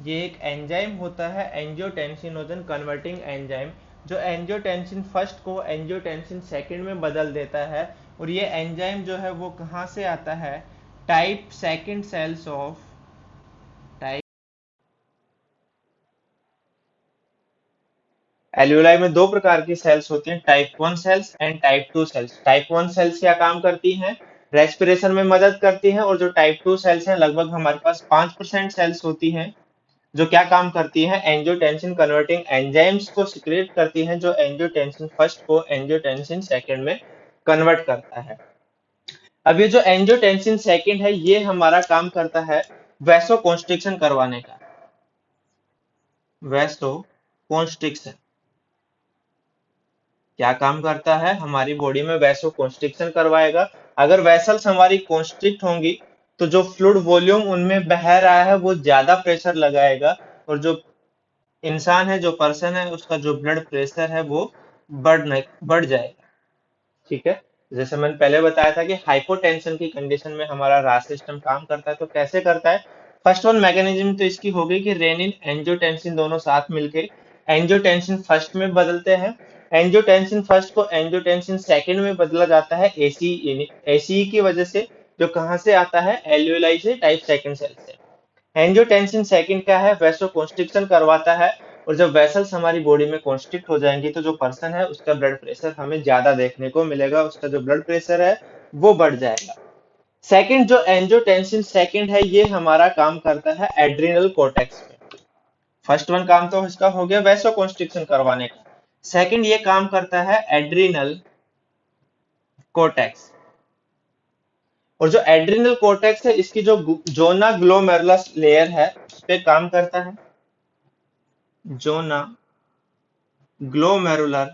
ये एक एंजाइम होता है, एंजियोटेंसिनोजन कन्वर्टिंग एंजाइम, जो एंजियोटेंसिन फर्स्ट को एंजियोटेंसिन सेकंड में बदल देता है। और ये एंजाइम जो है वो कहाँ से आता है? Type second cells of type alveoli में दो प्रकार की सेल्स होती हैं, type 1 cells and type 2 cells. Type 1 cells क्या काम करती हैं? रेस्पिरेशन में मदद करती हैं। और जो टाइप 2 सेल्स हैं, लगभग हमारे पास 5% सेल्स होती हैं, जो क्या काम करती हैं? एंजियोटेंसिन कन्वर्टिंग एंजाइम्स को सिक्रेट करती हैं, जो एंजियोटेंसिन फर्स्ट को एंजियोटेंसिन सेकंड में कन्वर्ट करता है। अब ये जो एंजियोटेंसिन सेकंड है, ये हमारा काम करता है वैसोकॉन्स्ट्रिक्शन करवाने का। वैसोकॉन्स्ट्रिक्शन क्या काम करता है? हमारी बॉडी में वैसोकॉन्स्ट्रिक्शन करवाएगा। अगर वेसल्स हमारी कॉन्स्ट्रिक्ट होंगी तो जो फ्लूइड वॉल्यूम उनमें बह रहा है वो ज्यादा प्रेशर लगाएगा, और जो इंसान है, जो पर्सन है, उसका जो ब्लड प्रेशर है वो बढ़ जाएगा। ठीक है। जैसे मैंने पहले बताया था कि हाइपोटेंशन की कंडीशन में हमारा रास सिस्टम काम करता है, तो कैसे करता है? फर्स्ट वन मैकेनिज्म तो इसकी हो गई कि रेनिन एंजियोटेंसिन दोनों साथ मिलके एंजियोटेंसिन फर्स्ट में बदलते हैं। एंजियोटेंसिन फर्स्ट को एंजियोटेंसिन सेकंड में बदला जाता है एसीई की वजह से, जो कहाँ से आता है? एल्यूलाई से, टाइप सेकंड सेल से। एंजियोटेंसिन सेकंड क्या है? वैसोकॉन्स्ट्रिक्शन करवाता है। और जब वेसल्स हमारी बॉडी में कॉन्स्ट्रिक्ट हो जाएंगी तो जो पर्सन है उसका ब्लड प्रेशर हमें ज्यादा देखने को मिलेगा, उसका जो ब्लड प्रेशर है वो बढ़ जाएगा। सेकंड जो एंजियोटेंसिन सेकंड है, ये हमारा काम करता है एड्रिनल कोर्टेक्स में। फर्स्ट वन काम तो इसका हो गया वैसोकॉन्स्ट्रिक्शन करवाने का। सेकंड ये काम करता है एड्रिनल कोर्टेक्स। और जो एड्रिनल कोर्टेक्स है, इसकी जो जोना ग्लोमेरुलस लेयर है उस पे काम करता है। जोना ग्लोमेरुलर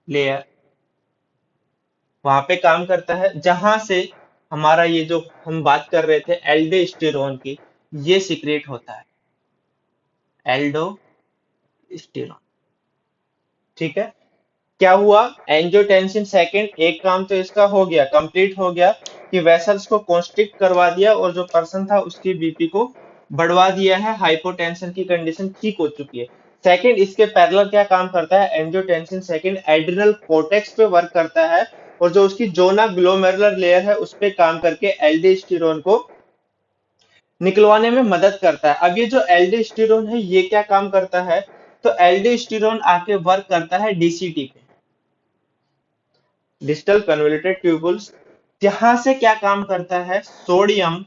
लेयर वहां पे काम करता है, जहां से हमारा ये जो हम बात कर रहे थे एल्डोस्टेरोन की, ये सीक्रेट होता है, एल्डोस्टेरोन। ठीक है। क्या हुआ? एंजियोटेंसिन सेकंड एक काम तो इसका हो गया, कंप्लीट हो गया, कि वेसल्स को कॉन्स्ट्रिक्ट करवा दिया और जो पर्सन था उसकी बीपी को बढ़वा दिया है, हाइपोटेंशन की कंडीशन ठीक हो चुकी है। सेकंड इसके पैरेलल क्या काम करता है? एंजियोटेंसिन सेकंड एड्रिनल कोर्टेक्स पे वर्क करता है, और जो उसकी जोना ग्लोमेरुलर लेयर है उस पे काम करके एल्डोस्टेरोन को निकलवाने में मदद करता है। अब ये जो एल्डोस्टेरोन है ये क्या काम करता है? तो एल्डोस्टेरोन आके वर्क करता है डीसीटी पे, डिजिटल कन्वोल्यूटेड ट्यूबुल्स, जहां से क्या काम करता है? सोडियम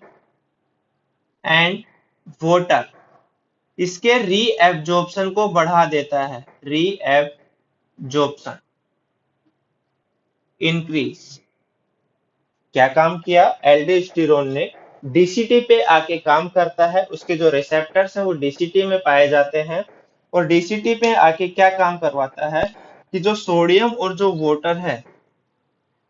एंड वाटर इसके रीएब्जॉर्प्शन को बढ़ा देता है, रीएब्जॉर्प्शन इंक्रीज। क्या काम किया? एल्डोस्टेरोन ने डीसीटी पे आके काम करता है, उसके जो रिसेप्टर्स हैं वो डीसीटी में पाए जाते हैं, और डीसीटी पे आके क्या काम करवाता है कि जो सोडियम और जो वाटर है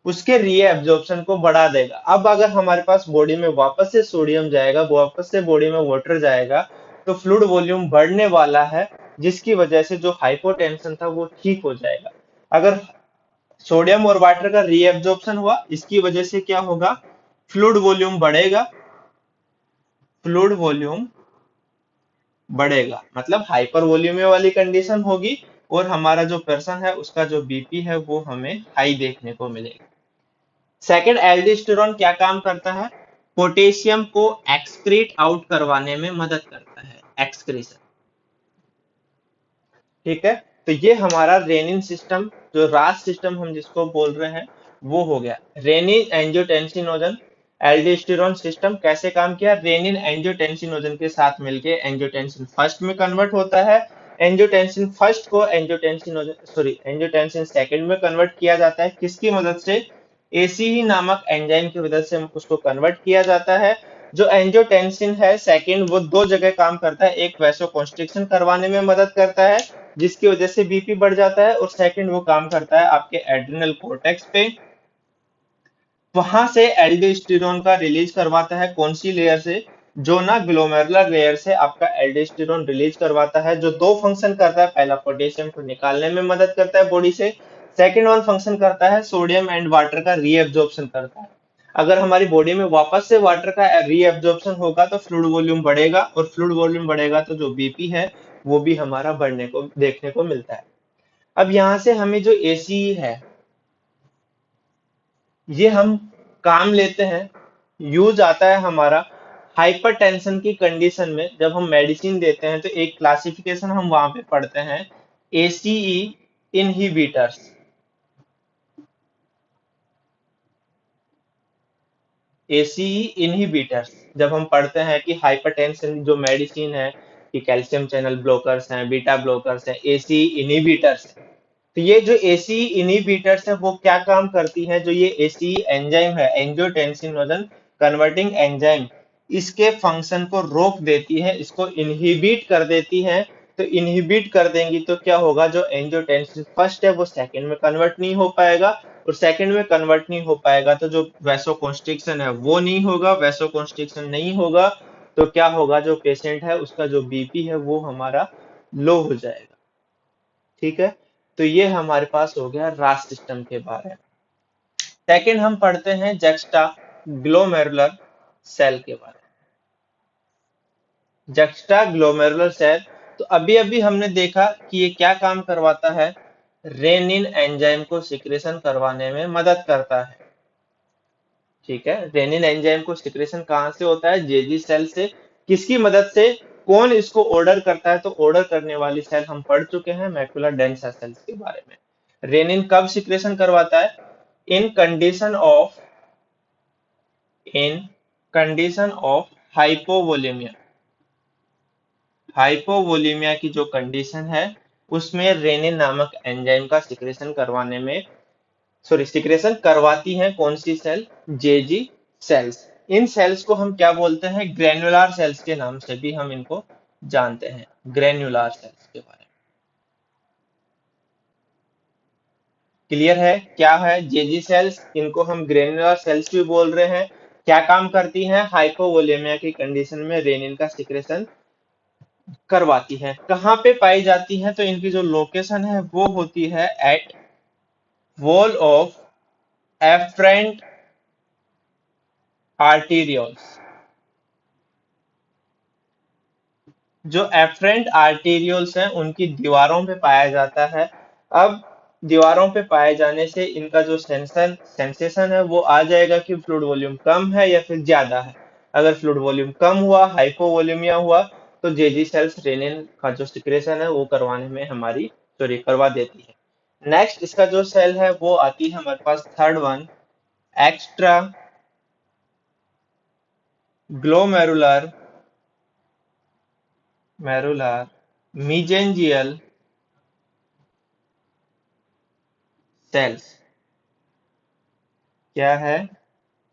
उसके रीएब्जॉर्प्शन को बढ़ा देगा। अब अगर हमारे पास बॉडी में वापस से सोडियम जाएगा, वापस से बॉडी में वाटर जाएगा, तो फ्लूइड वॉल्यूम बढ़ने वाला है, जिसकी वजह से जो हाइपोटेंशन था वो ठीक हो जाएगा। अगर सोडियम और वाटर का रीएब्जॉर्प्शन हुआ, इसकी वजह से क्या होगा? फ्लूइड वॉल्यूम बढ़ेगा, फ्लूइड वॉल्यूम बढ़ेगा मतलब हाइपर वॉल्यूमी वाली कंडीशन होगी, और हमारा जो पर्सन है उसका जो बीपी है वो हमें हाई देखने को मिलेगा। सेकंड एल्डोस्टेरोन क्या काम करता है? पोटेशियम को एक्सक्रीट आउट करवाने में मदद करता है, एक्सक्रीशन। ठीक है। तो ये हमारा रेनिन सिस्टम, जो रास सिस्टम हम जिसको बोल रहे हैं, वो हो गया। रेनिन एंजियोटेंसिनोजन एल्डोस्टेरोन सिस्टम कैसे काम किया? रेनिन एंजियोटेंसिनोजन के साथ मिलके एंजियोटेंसिन फर्स्ट में कन्वर्ट होता है, एंजियोटेंसिन फर्स्ट को एंजियोटेंसिन सेकंड में कन्वर्ट किया जाता है, किसकी मदद से? एसीई नामक एंजाइम की मदद से उसको कन्वर्ट किया जाता है। जो एंजियोटेंसिन है सेकंड, वो दो जगह काम करता है, एक वैसोकॉन्स्ट्रिक्शन करवाने में मदद करता है जिसकी वजह से बीपी बढ़ जाता है, और सेकंड वो काम करता है आपके एड्रिनल कोर्टेक्स पे, वहां से एल्डोस्टेरोन का रिलीज करवाता है। कौन सी लेयर से? जो ना ग्लोमेरुलर लेयर से आपका एल्डोस्टेरोन रिलीज करवाता है, जो दो फंक्शन करता है। पहला पोटेशियम को निकालने में मदद करता है बॉडी से, सेकंड वन फंक्शन करता है सोडियम एंड वाटर का रीएब्जॉर्प्शन करता है। अगर हमारी बॉडी में वापस से वाटर का रीएब्जॉर्प्शन होगा तो फ्लूइड वॉल्यूम बढ़ेगा, और फ्लूइड वॉल्यूम बढ़ेगा तो जो बीपी है वो भी हमारा बढ़ने को देखने को मिलता है। अब यहाँ से हमें जो एसीई है ये हम काम लेते हैं, यूज आता है हमारा हाइपरटेंशन की कंडीशन में। जब हम मेडिसिन देते हैं तो एक क्लासिफिकेशन हम वहां पे पढ़ते हैं, एसीई इनहिबिटर्स। एसीई इनहिबिटर्स जब हम पढ़ते हैं कि हाइपरटेंशन जो मेडिसिन है, कि कैल्शियम चैनल ब्लॉकर्स हैं, बीटा ब्लॉकर्स हैं, एसीई इनहिबिटर्स हैं। तो ये जो एसीई इनहिबिटर्स है वो क्या काम करती है, जो ये एसीई एंजाइम है, एंजियोटेंसिन नोडल कन्वर्टिंग एंजाइम, इसके फंक्शन को रोक देती है, इसको इनहिबिट कर देती है। तो इनहिबिट कर देंगी तो क्या होगा, जो एंजियोटेंसिन फर्स्ट है वो सेकंड में कन्वर्ट नहीं हो पाएगा, और सेकंड में कन्वर्ट नहीं हो पाएगा तो जो वैसोकॉन्स्ट्रिक्शन है वो नहीं होगा, वैसोकॉन्स्ट्रिक्शन नहीं होगा तो क्या होगा, जो पेशेंट है उसका जो बीपी है वो हमारा लो हो जाएगा। ठीक है, तो ये हमारे पास हो गया रास सिस्टम के बारे में। सेकंड हम पढ़ते हैं जक्स्टा ग्लोमेरुलर सेल के बारे में। जक्स्टा ग्लोमेरुलर सेल, तो अभी अभी हमने देखा कि ये क्या काम करवाता है, रेनिन एंजाइम को सिक्रेशन करवाने में मदद करता है। ठीक है, रेनिन एंजाइम को सिक्रेशन कहाँ से होता है, जेजी सेल से। किसकी मदद से, कौन इसको ऑर्डर करता है, तो ऑर्डर करने वाली सेल हम पढ़ चुके हैं, मैकुला डेंसा सेल्स के बारे में। रेनिन कब सिक्रेशन करवाता है, in condition of in condition of hypovolemia. Hypovolemia की जो कंडीशन है उसमें रेनिन नामक एंजाइम का सिक्रेशन करवाने में, सॉरी सिक्रेशन करवाती हैं कौन सी सेल, जेजी सेल्स। इन सेल्स को हम क्या बोलते हैं, ग्रेन्युलर सेल्स के नाम से भी हम इनको जानते हैं, ग्रेन्युलर सेल्स के बारे में। क्लियर है, क्या है जेजी सेल्स, इनको हम ग्रेन्युलर सेल्स भी बोल रहे हैं। क्या काम करती हैं, हाइपोवोलेमिया की कंडीशन में रेनिन का सिक्रेशन करवाती हैं। कहाँ पे पाई जाती हैं, तो इनकी जो लोकेशन है वो होती है at wall of afferent arterioles. जो एफरेंट आर्टीरियोल्स हैं उनकी दीवारों पे पाया जाता है। अब दीवारों पे पाए जाने से इनका जो सेंसेशन है वो आ जाएगा कि फ्लूइड वॉल्यूम कम है या फिर ज्यादा है। अगर फ्लूइड वॉल्यूम कम हुआ, हाइपोवोलेमिया हुआ, तो जेजी सेल्स रेनिन का जो सिक्रेशन है वो करवाने में हमारी, सॉरी करवा देती है। नेक्स्ट इसका जो सेल है वो आती है हमारे पास थर्ड वन, एक्स्ट्रा ग्लोमेरुलर मेरुलर मीजेंजियल सेल्स। क्या है,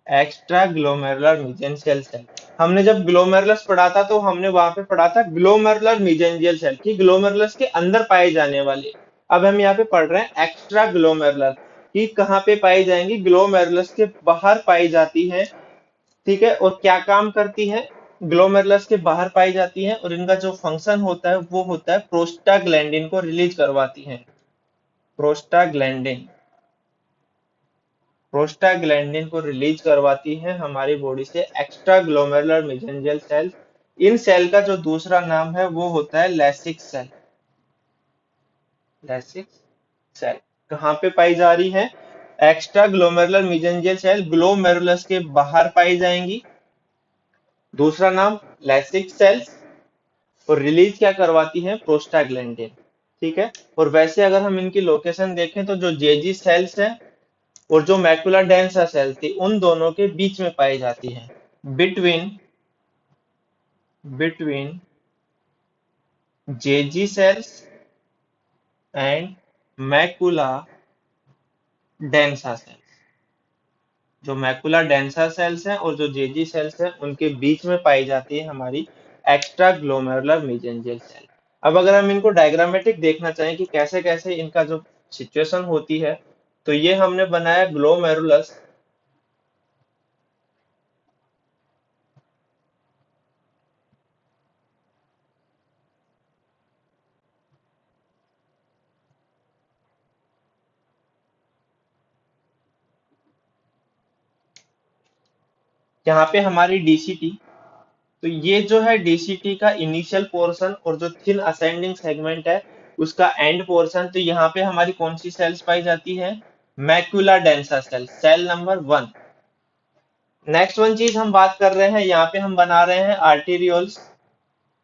एक्स्ट्रा ग्लोमेरुलर मीजेंजियल सेल। हमने जब ग्लोमेरुलस पढ़ा था तो हमने वहां पे पढ़ा था ग्लोमेरुलर मीजेंजियल सेल की ग्लोमेरुलस के अंदर पाए जाने वाले। अब हम यहाँ पे पढ़ रहे हैं एक्स्ट्रा ग्लोमेरुलर कि कहाँ पे पाई जाएंगी, ग्लोमेरुलस के बाहर पाई जाती है। ठीक है, और क्या काम करती है, ग्लोमेरुलस के बाहर पाई जाती है, और इनका जो फंक्शन होता है वो होता है प्रोस्टाग्लैंडिन को रिलीज करवाती है। प्रोस्टाग्लैंडिन, प्रोस्टाग्लैंडिन को रिलीज करवाती है हमारी बॉडी से एक्स्ट्रा ग्लोमेरुलर मेसेंजर सेल। इन सेल का जो दूसरा नाम है वो होता है लैसिक सेल। लैसिक सेल कहाँ पे पाई जा रही है, extraglomerular mesangial cell glomerulus के बाहर पाई जाएंगी, दूसरा नाम लैसिक सेल्स, और रिलीज क्या करवाती है, प्रोस्टाग्लैंडिन। ठीक है, और वैसे अगर हम इनकी लोकेशन देखें तो जो जेजी सेल्स है और जो मैकुला डेंसा सेल थी उन दोनों के बीच में पाई जाती है, between between JG cells and macula densa cells. जो मैकुला डेंसा सेल्स हैं और जो जेजी सेल्स हैं उनके बीच में पाई जाती है हमारी एक्स्ट्रा ग्लोमेरुलर मेसेंजर सेल। अब अगर हम इनको डायग्रामेटिक देखना चाहें कि कैसे कैसे इनका जो सिचुएशन होती है, तो ये हमने बनाया ग्लोमेरुलस। यहाँ पे हमारी डीसीटी, तो ये जो है डीसीटी का इनिशियल पोर्शन और जो थिन असेंडिंग सेगमेंट है उसका एंड पोर्शन, तो यहाँ पे हमारी कौन सी सेल्स पाई जाती है? Macula densa cell, cell number 1। Next one चीज हम बात कर रहे हैं, यहाँ पे हम बना रहे हैं arterioles,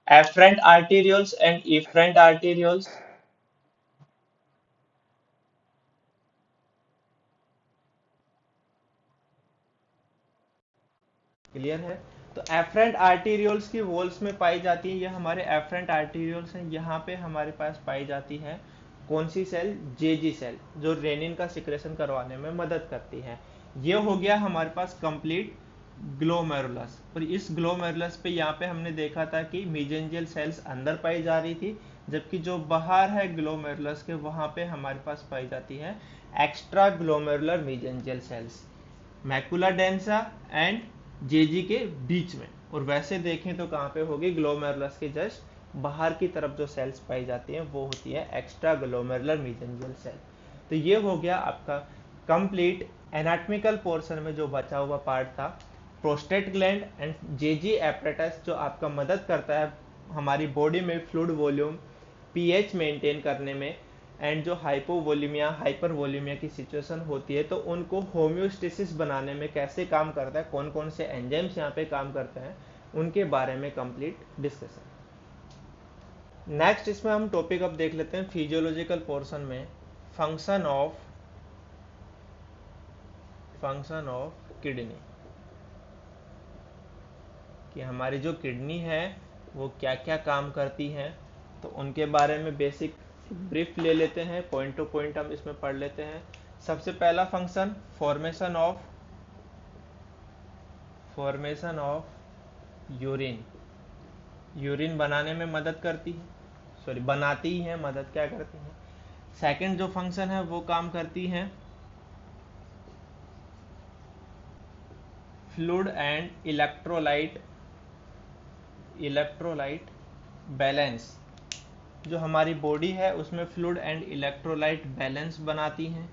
afferent arterioles and efferent arterioles. Clear है? तो एफरेंट आर्टेरियोल्स की वॉल्स में पाई जाती है, ये हमारे एफरेंट आर्टेरियोल्स हैं। यहाँ पे हमारे पास पाई जाती है कौन सी सेल? जेजी सेल, जो रेनिन का सिक्रेशन करवाने में मदद करती है। ये हो गया हमारे पास कंप्लीट ग्लोमेरुलस। और इस ग्लोमेरुलस पे यहाँ पे हमने देखा था कि मीजेंजियल सेल्स अंदर पाई जा रही थी, जबकि जो बाहर है ग्लोमेरुलस के वहां पे हमारे पास पाई जाती है extraglomerular mesangial cells, macula densa and JG के बीच में। और वैसे देखें तो कहाँ पे होगी? ग्लोमेरुलस के जस्ट बाहर की तरफ जो सेल्स पाई जाती हैं वो होती है एक्स्ट्रा ग्लोमेरुलर मीजेंजियल सेल। तो ये हो गया आपका कंप्लीट एनाटॉमिकल पोर्शन में जो बचा हुआ पार्ट था, prostate gland and JG apparatus, जो आपका मदद करता है हमारी बॉडी में फ्लूइड वॉल्यूम, पीएच मेंटेन करने में, एंड जो हाइपोवोलीमिया हाइपरवोलीमिया की सिचुएशन होती है तो उनको होम्योस्टेसिस बनाने में कैसे काम करता है, कौन कौन से एंजाइम्स यहाँ पे काम करते हैं, उनके बारे में कंप्लीट डिस्कशन। नेक्स्ट इसमें हम टॉपिक अब देख लेते हैं फिजियोलॉजिकल पोर्शन में, फंक्शन ऑफ किडनी, कि हमारी जो किडनी है वो क्या क्या काम करती है, तो उनके बारे में बेसिक ब्रीफ ले लेते हैं, पॉइंट टू पॉइंट हम इसमें पढ़ लेते हैं। सबसे पहला function, formation of urine, urine बनाने में मदद करती है, सॉरी बनाती ही है, मदद क्या करती है। सेकंड जो फंक्शन है वो काम करती है फ्लूइड एंड इलेक्ट्रोलाइट बैलेंस, जो हमारी बॉडी है उसमें फ्लूइड एंड इलेक्ट्रोलाइट बैलेंस बनाती हैं।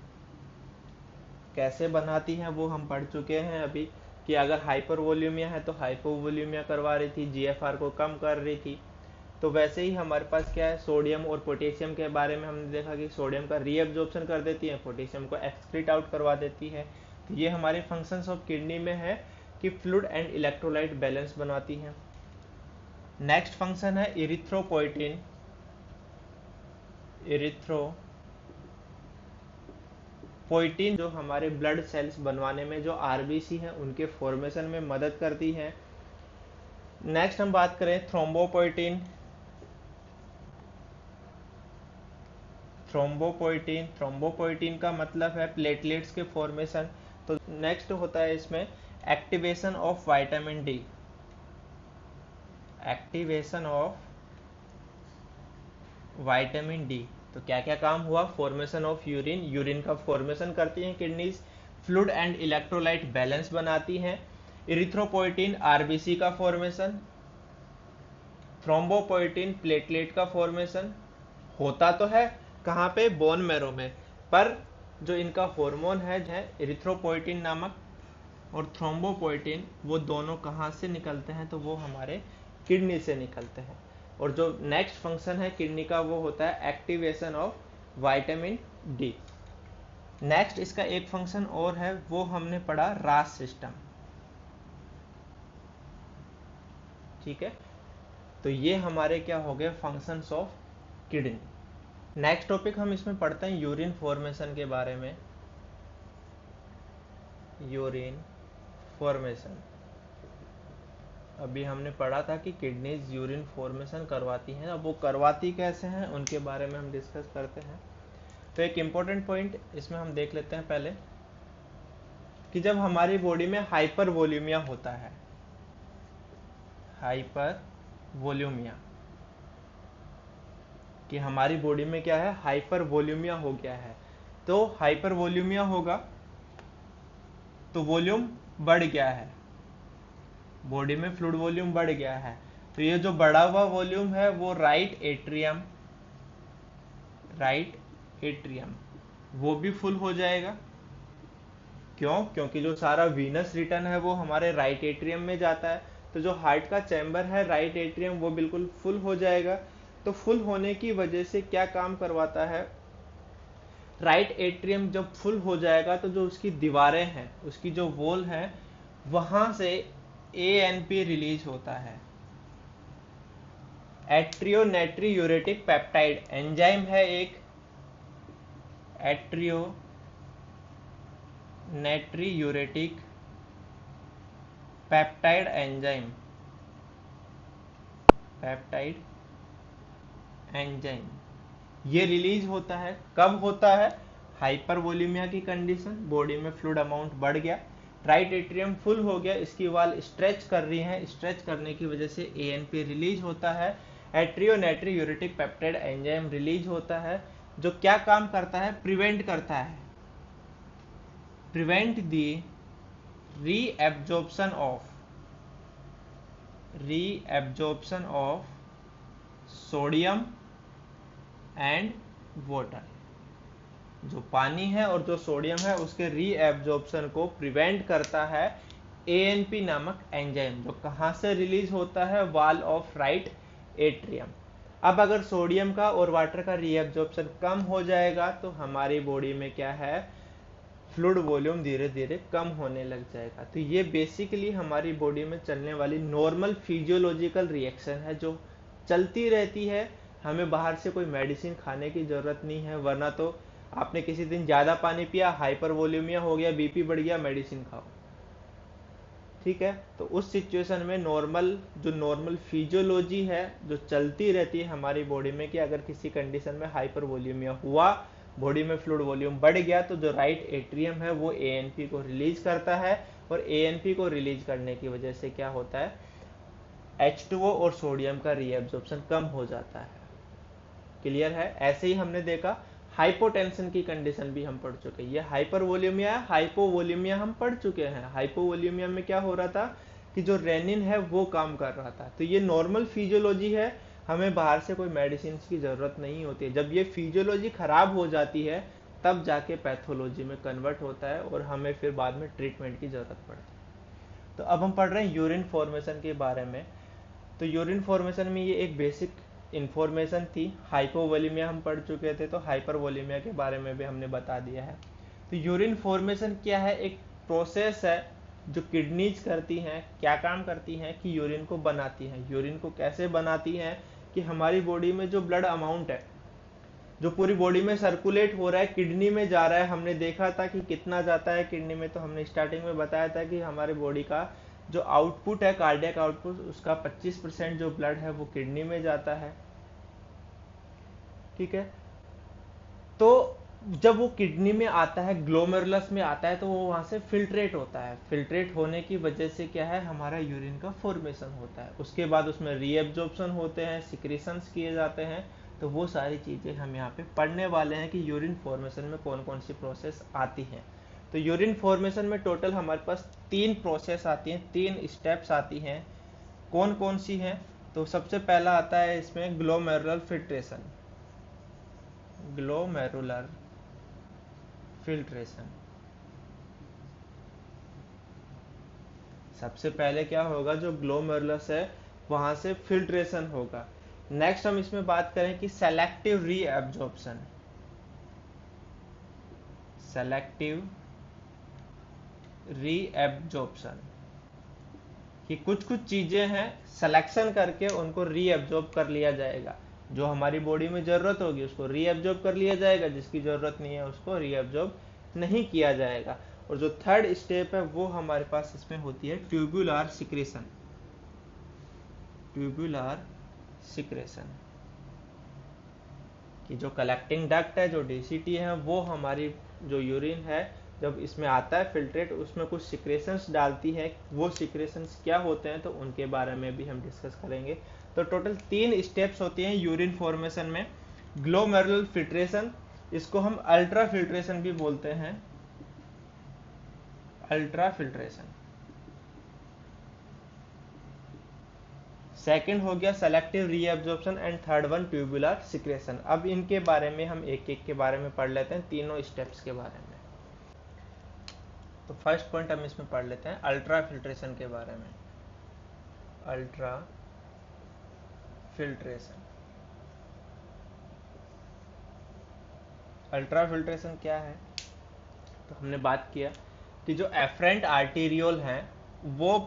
कैसे बनाती हैं वो हम पढ़ चुके हैं अभी, कि अगर हाइपरवोल्यूमिया है तो हाइपोवोल्यूमिया करवा रही थी, जीएफआर को कम कर रही थी। तो वैसे ही हमारे पास क्या है, सोडियम और पोटेशियम के बारे में हमने देखा कि सोडियम का रीअब्जॉर्प्शन कर देती है, पोटेशियम को एक्सक्रीट आउट करवा देती है। तो ये हमारे फंक्शंस ऑफ किडनी में है कि फ्लूइड एंड इलेक्ट्रोलाइट बैलेंस बनवाती है। नेक्स्ट फंक्शन है इरिथ्रोपोइटिन, पोइटिन जो हमारे ब्लड सेल्स बनवाने में, जो आरबीसी है उनके फॉर्मेशन में मदद करती है। नेक्स्ट हम बात करें थ्रोम्बोपोइटिन, थ्रोम्बोपोइटिन का मतलब है प्लेटलेट्स के फॉर्मेशन। तो नेक्स्ट होता है इसमें activation of vitamin D, activation of vitamin D. तो क्या क्या काम हुआ? फॉर्मेशन ऑफ यूरिन, यूरिन का फॉर्मेशन करती हैं kidneys, fluid and electrolyte balance बनाती हैं, इरिथ्रोपोइटिन आरबीसी का फॉर्मेशन, थ्रोम्बोपोइटिन प्लेटलेट का फॉर्मेशन। होता तो है कहाँ पे? बोन मैरो में, पर जो इनका हार्मोन है इरिथ्रोपोइटिन नामक और थ्रोम्बोपोइटिन, वो दोनों कहाँ से निकलते हैं? तो वो हमारे किडनी से निकलते हैं। और जो नेक्स्ट फंक्शन है किडनी का वो होता है activation of vitamin D. Next इसका एक फंक्शन और है, वो हमने पढ़ा रास सिस्टम, ठीक है। तो ये हमारे क्या हो गए? Functions of kidney. Next topic हम इसमें पढ़ते हैं यूरिन फॉर्मेशन के बारे में, यूरिन फॉर्मेशन। अभी हमने पढ़ा था कि किडनीज यूरिन फॉर्मेशन करवाती हैं, अब वो करवाती कैसे हैं उनके बारे में हम डिस्कस करते हैं। तो एक इम्पोर्टेंट पॉइंट इसमें हम देख लेते हैं पहले, कि जब हमारी बॉडी में हाइपरवोल्यूमिया होता है, हाइपरवोल्यूमिया, कि हमारी बॉडी में क्या है? हाइपरवोल्यूमिया हो गया है। तो हाइपरवोल्यूमिया होगा तो वॉल्यूम बढ़ गया है, बॉडी में फ्लूइड वॉल्यूम बढ़ गया है। तो ये जो बढ़ा हुआ वॉल्यूम है वो राइट एट्रियम वो भी फुल हो जाएगा, क्यों? क्योंकि जो सारा वीनस रिटर्न है वो हमारे राइट एट्रियम में जाता है, तो जो हार्ट का चैम्बर है राइट एट्रियम वो बिल्कुल फुल हो जाएगा। तो फुल होने की वजह से क्या काम करवाता है, राइट एट्रियम जब फुल हो जाएगा तो जो उसकी दीवारें हैं, उसकी जो वॉल है, वहां से ANP रिलीज होता है। एट्रियो नेट्रीयूरेटिक पेप्टाइड एंजाइम है एक, atrio natriuretic peptide enzyme, peptide enzyme ये रिलीज होता है। कब होता है? हाइपरवोलेमिया की कंडीशन, बॉडी में फ्लूइड अमाउंट बढ़ गया, राइट एट्रियम फुल हो गया, इसकी वॉल स्ट्रेच कर रही है, स्ट्रेच करने की वजह से ANP रिलीज होता है, atrio natriuretic peptide enzyme release होता है, जो क्या काम करता है, प्रिवेंट करता है, prevent the reabsorption of sodium and water. जो पानी है और जो सोडियम है उसके रीएब्जॉर्प्शन को प्रिवेंट करता है ANP नामक एंजाइम, जो कहां से रिलीज होता है, वॉल ऑफ राइट एट्रियम। अब अगर सोडियम का और वाटर का रीएब्जॉर्प्शन कम हो जाएगा तो हमारी बॉडी में क्या है, फ्लूइड वॉल्यूम धीरे धीरे कम होने लग जाएगा। तो ये बेसिकली हमारी बॉडी में चलने वाली नॉर्मल फिजियोलॉजिकल रिएक्शन है, जो चलती रहती है। हमें बाहर से कोई मेडिसिन खाने की जरूरत नहीं है, वरना तो आपने किसी दिन ज्यादा पानी पिया, हाइपरवोलेमिया हो गया, BP बढ़ गया, मेडिसिन खाओ, ठीक है। तो उस सिचुएशन में जो नॉर्मल फिजियोलॉजी है जो चलती रहती है हमारी बॉडी में, कि अगर किसी कंडीशन में हाइपरवोलेमिया हुआ, बॉडी में फ्लूइड वॉल्यूम बढ़ गया, तो जो राइट एट्रियम है वो ANP को रिलीज करता है, और ANP को रिलीज करने की वजह से क्या होता है, H2O और सोडियम का रीएब्जॉर्प्शन कम हो जाता है। क्लियर है? ऐसे ही हमने देखा हाइपोटेंशन की कंडीशन भी हम पढ़ चुके हैं। ये हाइपरवोलेमिया, हाइपोवोलेमिया हम पढ़ चुके हैं। हाइपोवोलेमिया में क्या हो रहा था कि जो रेनिन है वो काम कर रहा था। तो ये नॉर्मल फिजियोलॉजी है, हमें बाहर से कोई मेडिसिन की जरूरत नहीं होती है। जब ये फिजियोलॉजी खराब हो जाती है तब जाके पैथोलॉजी में कन्वर्ट होता है और हमें फिर बाद में ट्रीटमेंट की जरूरत पड़ती है। तो अब हम पढ़ रहे हैं यूरिन फॉर्मेशन के बारे में। तो यूरिन फॉर्मेशन में ये एक बेसिक इंफॉर्मेशन थी। हाइपोवोलेमिया हम पढ़ चुके थे, तो हाइपरवोलेमिया के बारे में भी हमने बता दिया है। तो यूरिन फॉर्मेशन क्या है, एक प्रोसेस है जो किडनीज करती हैं। क्या काम करती हैं कि यूरिन को बनाती हैं। यूरिन को कैसे बनाती हैं कि हमारी बॉडी में जो ब्लड अमाउंट है जो पूरी बॉडी में सर्कुलेट हो रहा है, किडनी में जा रहा है। हमने देखा था कि कितना जाता है किडनी में, तो हमने स्टार्टिंग में बताया था कि हमारे बॉडी का जो आउटपुट है, कार्डियक आउटपुट, उसका 25% जो ब्लड है वो किडनी में जाता है, ठीक है। तो जब वो किडनी में आता है, ग्लोमेरुलस में आता है, तो वो वहां से फिल्ट्रेट होता है। फिल्ट्रेट होने की वजह से क्या है, हमारा यूरिन का फॉर्मेशन होता है। उसके बाद उसमें रीएब्जॉर्प्शन होते हैं, सिक्रीशंस किए जाते हैं। तो वो सारी चीजें हम यहाँ पे पढ़ने वाले हैं कि यूरिन फॉर्मेशन में कौन कौन सी प्रोसेस आती हैं। तो यूरिन फॉर्मेशन में टोटल हमारे पास 3 प्रोसेस आती हैं, 3 स्टेप्स आती हैं। कौन कौन सी हैं? तो सबसे पहला आता है इसमें ग्लोमेरुलर फिल्ट्रेशन। ग्लोमेरुलर फिल्ट्रेशन, सबसे पहले क्या होगा, जो ग्लोमेरुलस है वहां से फिल्ट्रेशन होगा। नेक्स्ट हम इसमें बात करें कि सेलेक्टिव रीएब्जॉर्प्शन। सेलेक्टिव रीएब्जॉर्प्शन कि कुछ कुछ चीजें हैं, सिलेक्शन करके उनको रीएब्जॉर्ब कर लिया जाएगा। जो हमारी बॉडी में जरूरत होगी उसको रीएब्जॉर्ब कर लिया जाएगा, जिसकी जरूरत नहीं है उसको रीएब्जॉर्ब नहीं किया जाएगा। और जो थर्ड स्टेप है वो हमारे पास इसमें होती है ट्यूबुलर सिक्रेशन। ट्यूबुलर सिक्रेशन कि जो कलेक्टिंग डक्ट है, जो DCT है, वो हमारी जो यूरिन है जब इसमें आता है फिल्ट्रेट, उसमें कुछ सिक्रेशंस डालती है। वो सिक्रेशंस क्या होते हैं तो उनके बारे में भी हम डिस्कस करेंगे। तो टोटल 3 स्टेप्स होती हैं यूरिन फॉर्मेशन में। ग्लोमेरुलर फिल्ट्रेशन, इसको हम अल्ट्रा फिल्ट्रेशन भी बोलते हैं, अल्ट्रा फिल्ट्रेशन। सेकंड हो गया selective reabsorption and third one tubular secretion. अब इनके बारे में हम एक एक के बारे में पढ़ लेते हैं, तीनों स्टेप्स के बारे में। तो फर्स्ट पॉइंट हम इसमें पढ़ लेते हैं अल्ट्रा फिल्ट्रेशन के बारे में। अल्ट्रा फिल्ट्रेशन, अल्ट्रा फिल्ट्रेशन क्या है? तो हमने बात किया कि जो एफरेंट आर्टीरियोल हैं वो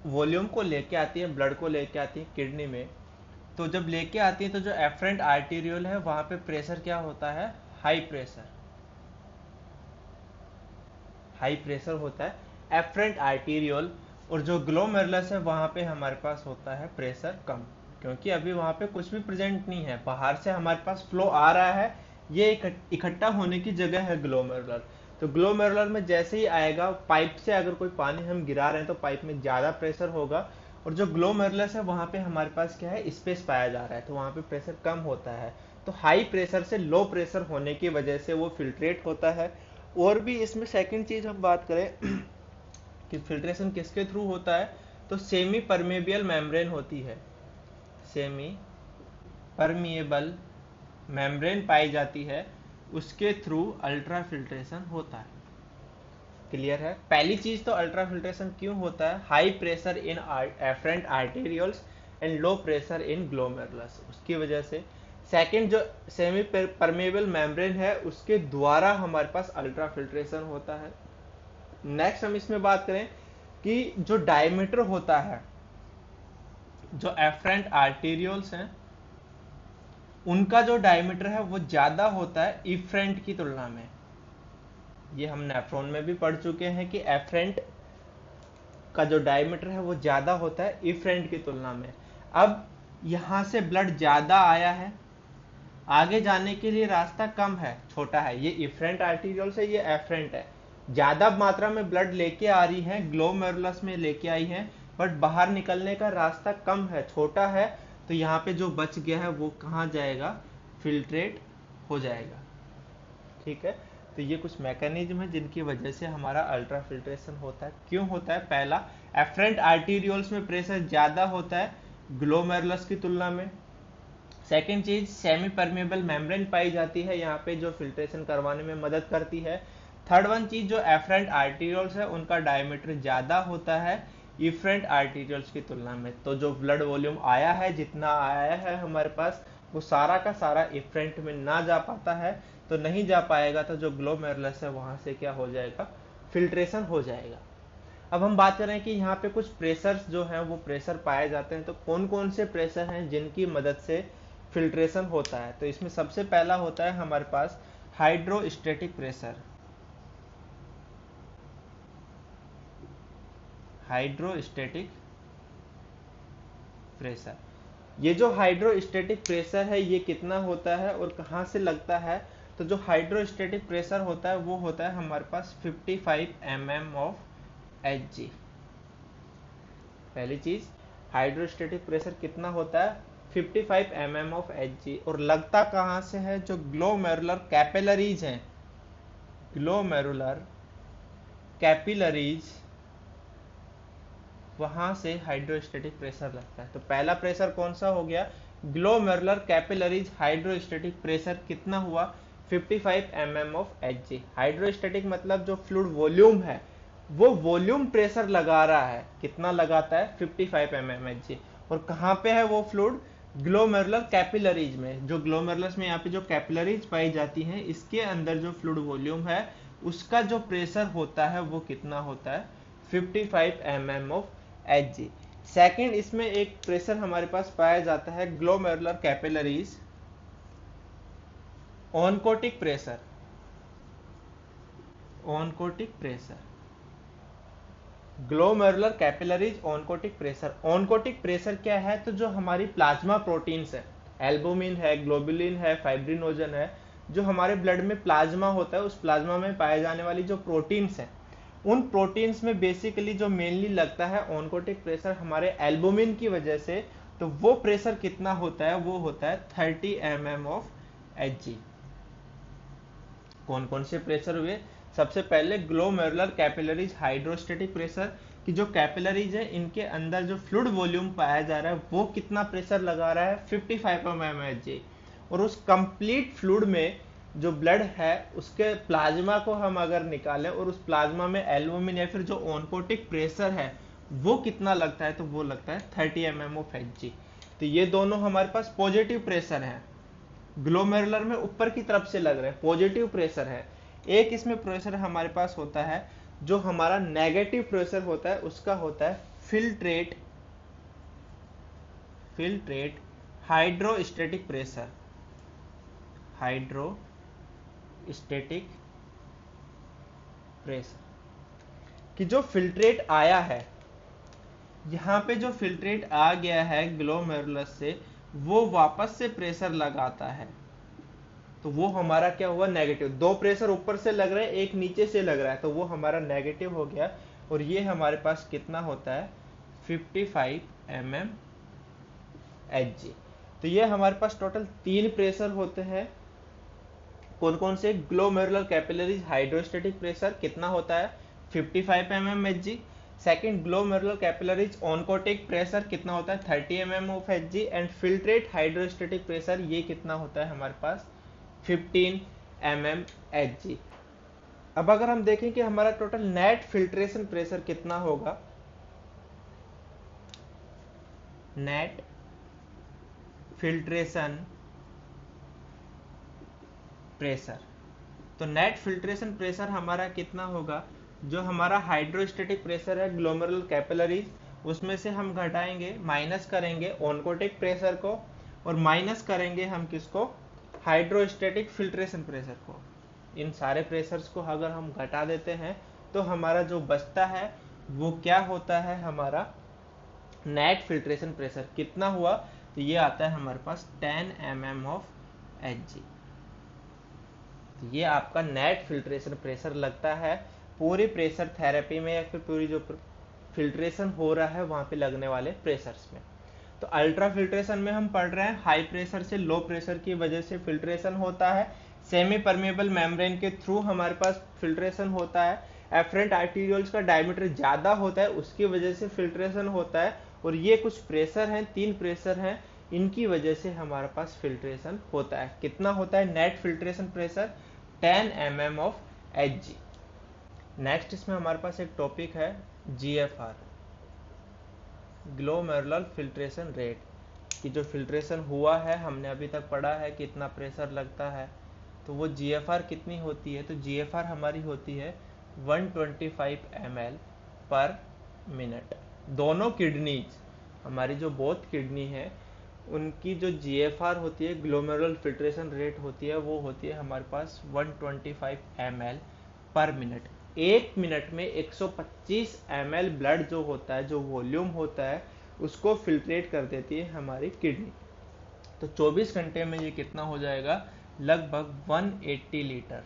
वॉल्यूम को लेके आती है, ब्लड को लेके आती है किडनी में। तो जब लेके आती है तो जो एफरेंट आर्टीरियोल है वहां पे प्रेशर क्या होता है? हाई प्रेशर, हाई प्रेशर होता है एफरेंट आर्टीरियोल। और जो ग्लोमेरुलस है वहां पे हमारे पास होता है प्रेशर कम, क्योंकि अभी वहां पे कुछ भी प्रेजेंट नहीं है, बाहर से हमारे पास फ्लो आ रहा है, ये इकट्ठा होने की जगह है ग्लोमेरुलर। तो ग्लोमेरुलर में जैसे ही आएगा, पाइप से अगर कोई पानी हम गिरा रहे हैं तो पाइप में ज्यादा प्रेशर होगा, और जो ग्लोमेरुलस है वहां पे हमारे पास क्या है? स्पेस पाया जा रहा है, तो वहां पे प्रेशर कम होता है। तो हाई प्रेशर से लो प्रेशर होने की वजह से वो फिल्ट्रेट होता है। और भी इसमें सेकंड चीज हम बात करें कि फिल्ट्रेशन किसके थ्रू होता है, तो सेमी परमेबियल मेम्ब्रेन होती है, सेमी परमिएबल मेम्ब्रेन पाई जाती है, उसके थ्रू अल्ट्रा फिल्ट्रेशन होता है। क्लियर है? पहली चीज तो अल्ट्रा फिल्ट्रेशन क्यों होता है? High pressure in efferent arterioles and low pressure in glomerulus, उसकी वजह से। सेकंड, जो सेमी परमेबल मेम्ब्रेन है उसके द्वारा हमारे पास अल्ट्रा फिल्ट्रेशन होता है। नेक्स्ट हम इसमें बात करें कि जो डायमीटर होता है, जो एफरेंट आर्टेरियल्स हैं उनका जो डायमीटर है वो ज्यादा होता है इफ्रेंट की तुलना में। ये हम नेफ्रॉन में भी पढ़ चुके हैं कि एफरेंट का जो डायमीटर है वो ज्यादा होता है इफ्रेंट की तुलना में। अब यहां से ब्लड ज्यादा आया है, आगे जाने के लिए रास्ता कम है, छोटा है, ये इफ्रेंट आर्टीरियल से, ये एफरेंट है। ज्यादा मात्रा में ब्लड लेके आ रही है, ग्लोमेरुलस में लेके आई है, बट बाहर निकलने का रास्ता कम है, छोटा है। तो यहाँ पे जो बच गया है वो कहाँ जाएगा? फिल्ट्रेट हो जाएगा। ठीक है, तो ये कुछ मैकेनिज्म है जिनकी वजह से हमारा अल्ट्रा फिल्ट्रेशन होता है। क्यों होता है? पहला, एफरेंट आर्टीरियल्स में प्रेशर ज्यादा होता है ग्लोमेरुलस की तुलना में। सेकेंड चीज, सेमी परमेबल मेम्ब्रेन पाई जाती है यहाँ पे, जो फिल्ट्रेशन करवाने में मदद करती है। थर्ड वन चीज, जो एफरेंट आर्टीरियल्स है उनका डायमीटर ज्यादा होता है इफरेंट आर्टीरियल्स की तुलना में। तो जो ब्लड वॉल्यूम आया है, जितना आया है हमारे पास, वो सारा का सारा इफरेंट में ना जा पाता है। तो नहीं जा पाएगा तो जो ग्लोमेरुलस है वहां से क्या हो जाएगा? फिल्ट्रेशन हो जाएगा। अब हम बात करें कि यहाँ पे कुछ प्रेशर्स जो हैं वो प्रेशर पाए जाते हैं। तो कौन कौन से प्रेशर हैं जिनकी मदद से फिल्ट्रेशन होता है? तो इसमें सबसे पहला होता है हमारे पास हाइड्रोस्टेटिक प्रेशर। हाइड्रोस्टेटिक प्रेशर, ये जो हाइड्रोस्टेटिक प्रेशर है ये कितना होता है और कहाँ से लगता है? तो जो हाइड्रोस्टेटिक प्रेशर होता है वो होता है हमारे पास 55 mm ऑफ Hg। पहली चीज, हाइड्रोस्टेटिक प्रेशर कितना होता है? 55 mm ऑफ Hg। और लगता कहाँ से है? जो ग्लोमेरुलर कैपिलरीज हैं, ग्लोमेरुलर कैपिलरीज, वहां से हाइड्रोस्टेटिक प्रेशर लगता है। तो पहला प्रेशर कौन सा हो गया? ग्लोमेरुलर कैपिलरीज हाइड्रोस्टेटिक प्रेशर कितना हुआ? 55 mm ऑफ Hg। हाइड्रोस्टेटिक मतलब जो फ्लूइड वॉल्यूम है वो वॉल्यूम प्रेशर लगा रहा है, कितना लगाता है? 55 mm Hg। और कहाँ पे है वो फ्लूइड? ग्लोमेरुलर कैपिलरीज में। जो ग्लोमेरुलस में यहाँ पे जो कैपिलरीज पाई जाती हैं, इसके अंदर जो फ्लूइड वॉल्यूम है उसका जो प्रेशर होता है वो कितना होता है? 55 mm ऑफ Hg। सेकेंड, इसमें एक प्रेशर हमारे पास पाया जाता है glomerular capillaries oncotic pressure. Oncotic pressure, glomerular capillaries oncotic pressure. Oncotic pressure क्या है? तो जो हमारी प्लाज्मा प्रोटीन्स है, एल्बुमिन है, ग्लोबुलिन है, फाइब्रिनोजन है, जो हमारे ब्लड में प्लाज्मा होता है उस प्लाज्मा में पाए जाने वाली जो प्रोटीन्स है, उन प्रोटीन्स में बेसिकली जो मेनली लगता है ऑनकोटिक प्रेशर हमारे एल्बुमिन की वजह से। तो वो प्रेशर कितना होता है? वो होता है 30 mm ऑफ Hg। कौन कौन से प्रेशर हुए? सबसे पहले ग्लोमेरुलर कैपिलरीज हाइड्रोस्टेटिक प्रेशर, कि जो कैपिलरीज है इनके अंदर जो फ्लूइड वॉल्यूम पाया जा रहा है वो कितना प्रेशर लगा रहा है? 55 mm Hg। और उस कंप्लीट फ्लूइड में जो ब्लड है उसके प्लाज्मा को हम अगर निकालें और उस प्लाज्मा में एल्बुमिन या फिर जो ऑनकोटिक प्रेशर है वो कितना लगता है, तो वो लगता है 30 mm ऑफ Hg। तो ये दोनों हमारे पास पॉजिटिव प्रेशर है, ग्लोमेरुलर में ऊपर की तरफ से लग रहे हैं, पॉजिटिव प्रेशर है। एक इसमें प्रेशर हमारे पास होता है जो हमारा नेगेटिव प्रेशर होता है, उसका होता है filtrate hydrostatic pressure, hydrostatic pressure कि जो फिल्ट्रेट आया है, यहाँ पे जो फिल्ट्रेट आ गया है ग्लोमेरुलस से, वो वापस से प्रेशर लगाता है, तो वो हमारा क्या हुआ, नेगेटिव। दो प्रेशर ऊपर से लग रहे हैं, एक नीचे से लग रहा है, तो वो हमारा नेगेटिव हो गया। और ये हमारे पास कितना होता है, 55 mm Hg। तो ये हमारे पास टोटल 3 प्रेशर होते हैं। कौन कौन से, ग्लोमेरुलर कैपिलरीज हाइड्रोस्टेटिक प्रेशर कितना होता है, 55 mm Hg। Second, glomerular capillaries oncotic pressure कितना होता है, 30 mm of Hg। And filtrate hydrostatic pressure ये कितना होता है हमारे पास, 15 mm Hg। अब अगर हम देखें कि हमारा टोटल नेट फिल्ट्रेशन प्रेशर कितना होगा, नेट फिल्ट्रेशन प्रेशर, तो नेट फिल्ट्रेशन प्रेशर हमारा कितना होगा, जो हमारा हाइड्रोस्टेटिक प्रेशर है ग्लोमेरुलर कैपिलरीज, उसमें से हम घटाएंगे, माइनस करेंगे ऑनकोटिक प्रेशर को, और माइनस करेंगे हम किसको, हाइड्रोस्टेटिक फिल्ट्रेशन प्रेशर को। इन सारे प्रेशर्स को अगर हम घटा देते हैं तो हमारा जो बचता है वो क्या होता है, हमारा नेट फिल्ट्रेशन प्रेशर कितना हुआ, तो ये आता है हमारे पास 10 mm ऑफ Hg। ये आपका नेट फिल्ट्रेशन प्रेशर लगता है पूरी प्रेशर थेरेपी में, या फिर पूरी जो फिल्ट्रेशन हो रहा है वहां पे लगने वाले प्रेशर्स में। तो अल्ट्रा फिल्ट्रेशन में हम पढ़ रहे हैं हाई प्रेशर से लो प्रेशर की वजह से फिल्ट्रेशन होता है, सेमी परमेबल मेम्ब्रेन के थ्रू हमारे पास फिल्ट्रेशन होता है, एफरेंट आर्टीरियोल्स का डायमीटर ज्यादा होता है उसकी वजह से फिल्ट्रेशन होता है, और ये कुछ प्रेशर हैं, 3 प्रेशर हैं, इनकी वजह से हमारे पास फिल्ट्रेशन होता है। कितना होता है net filtration pressure, 10 mm of Hg। Next इसमें हमारे पास एक टॉपिक है GFR, ग्लोमेरुलर फिल्ट्रेशन रेट, कि जो फिल्ट्रेशन हुआ है हमने अभी तक पढ़ा है कितना प्रेशर लगता है, तो वो GFR कितनी होती है, तो GFR हमारी होती है 125 ml पर मिनट। दोनों किडनीज हमारी जो बोथ किडनी है उनकी जो GFR होती है, ग्लोमेरुलर फिल्ट्रेशन रेट होती है, वो होती है हमारे पास 125 ml पर मिनट। एक मिनट में 125 ml ब्लड जो होता है, जो वॉल्यूम होता है, उसको फिल्ट्रेट कर देती है हमारी किडनी। तो 24 घंटे में ये कितना हो जाएगा, लगभग 180 लीटर।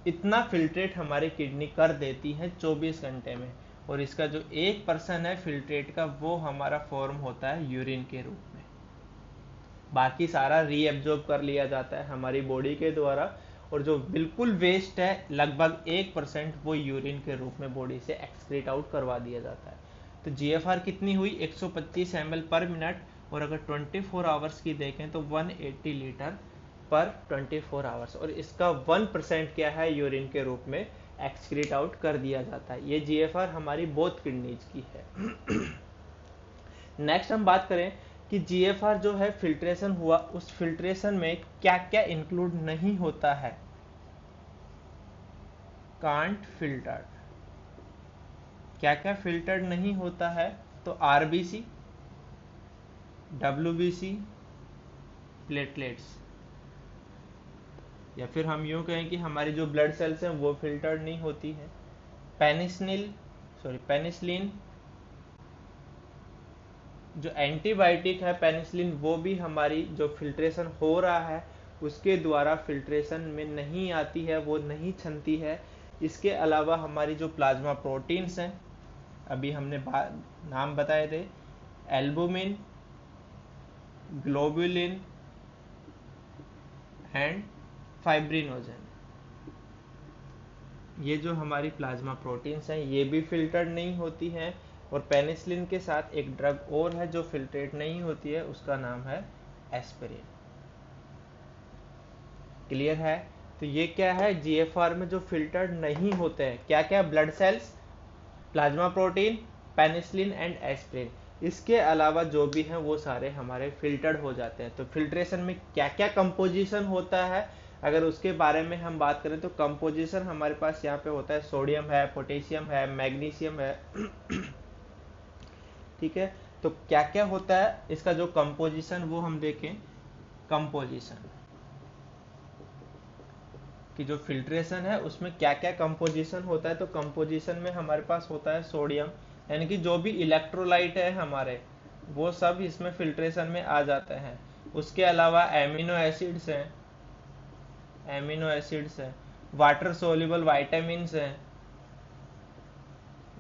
इतना फिल्ट्रेट हमारी किडनी कर देती है 24 घंटे में। और इसका जो 1% है फिल्ट्रेट का, वो हमारा फॉर्म होता है यूरिन के रूप में। बाकी सारा रीएब्जॉर्ब कर लिया जाता है हमारी बॉडी के द्वारा, और जो बिल्कुल वेस्ट है लगभग 1%, वो यूरिन के रूप में बॉडी से एक्सक्रीट आउट करवा दिया जाता है। तो GFR कितनी हुई, 125 ml पर मिनट, और अगर 24 आवर्स की देखें तो 180 लीटर पर 24 आवर्स, और इसका 1% क्या है, यूरिन के रूप में एक्सक्रीट आउट कर दिया जाता है। ये GFR हमारी बोथ किडनीज की है। नेक्स्ट हम बात करें कि GFR जो है फिल्ट्रेशन हुआ, उस फिल्ट्रेशन में क्या क्या इंक्लूड नहीं होता है, कांट फिल्टर्ड, क्या क्या फिल्टर्ड नहीं होता है, तो RBC, WBC, प्लेटलेट्स, या फिर हम यूं कहें कि हमारी जो ब्लड सेल्स हैं वो फिल्टर्ड नहीं होती है। पेनिसिलिन जो एंटीबायोटिक है पेनिसिलिन, वो भी हमारी जो फिल्ट्रेशन हो रहा है उसके द्वारा फिल्ट्रेशन में नहीं आती है, वो नहीं छनती है। इसके अलावा हमारी जो प्लाज्मा प्रोटीन्स हैं, अभी हमने नाम बताए थे, एल्बुमिन, ग्लोबुलिन एंड फाइब्रिनोजन, ये जो हमारी प्लाज्मा प्रोटीन्स हैं ये भी फिल्टर्ड नहीं होती हैं। और पेनिसिलिन के साथ एक ड्रग और है जो फिल्ट्रेट नहीं होती है, उसका नाम है एस्पिरिन। क्लियर है? तो ये क्या है, जीएफआर में जो फिल्टर्ड नहीं होते हैं क्या क्या, blood cells, plasma protein, penicillin and aspirin, इसके अलावा जो भी हैं वो सारे हमारे फिल्टर्ड हो जाते हैं। तो फिल्ट्रेशन में क्या क्या कंपोजिशन होता है, अगर उसके बारे में हम बात करें तो कंपोजिशन हमारे पास यहाँ पे होता है, सोडियम है, पोटेशियम है, मैग्नीशियम है। ठीक है, तो क्या क्या होता है इसका जो कंपोजिशन वो हम देखें। कंपोजिशन कि जो फिल्ट्रेशन है उसमें क्या क्या कंपोजिशन होता है, तो कंपोजिशन में हमारे पास होता है सोडियम, यानी कि जो भी इलेक्ट्रोलाइट है हमारे वो सब इसमें फिल्ट्रेशन में आ जाते हैं। उसके अलावा एमिनो एसिड्स हैं, एमिनो एसिड्स हैं, वाटर सोल्यूबल वाइटामिन्स हैं,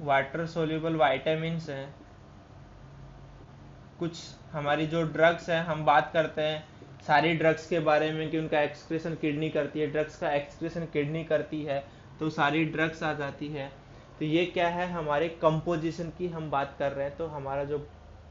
वाटर सोल्यूबल वाइटामिन्स हैं, कुछ हमारी जो ड्रग्स हैं हम बात करते हैं सारी ड्रग्स के बारे में कि उनका एक्सक्रीशन किडनी करती है, ड्रग्स का एक्सक्रीशन किडनी करती है, तो सारी ड्रग्स आ जाती है। तो ये क्या है, हमारे कंपोजिशन की हम बात कर रहे हैं। तो हमारा जो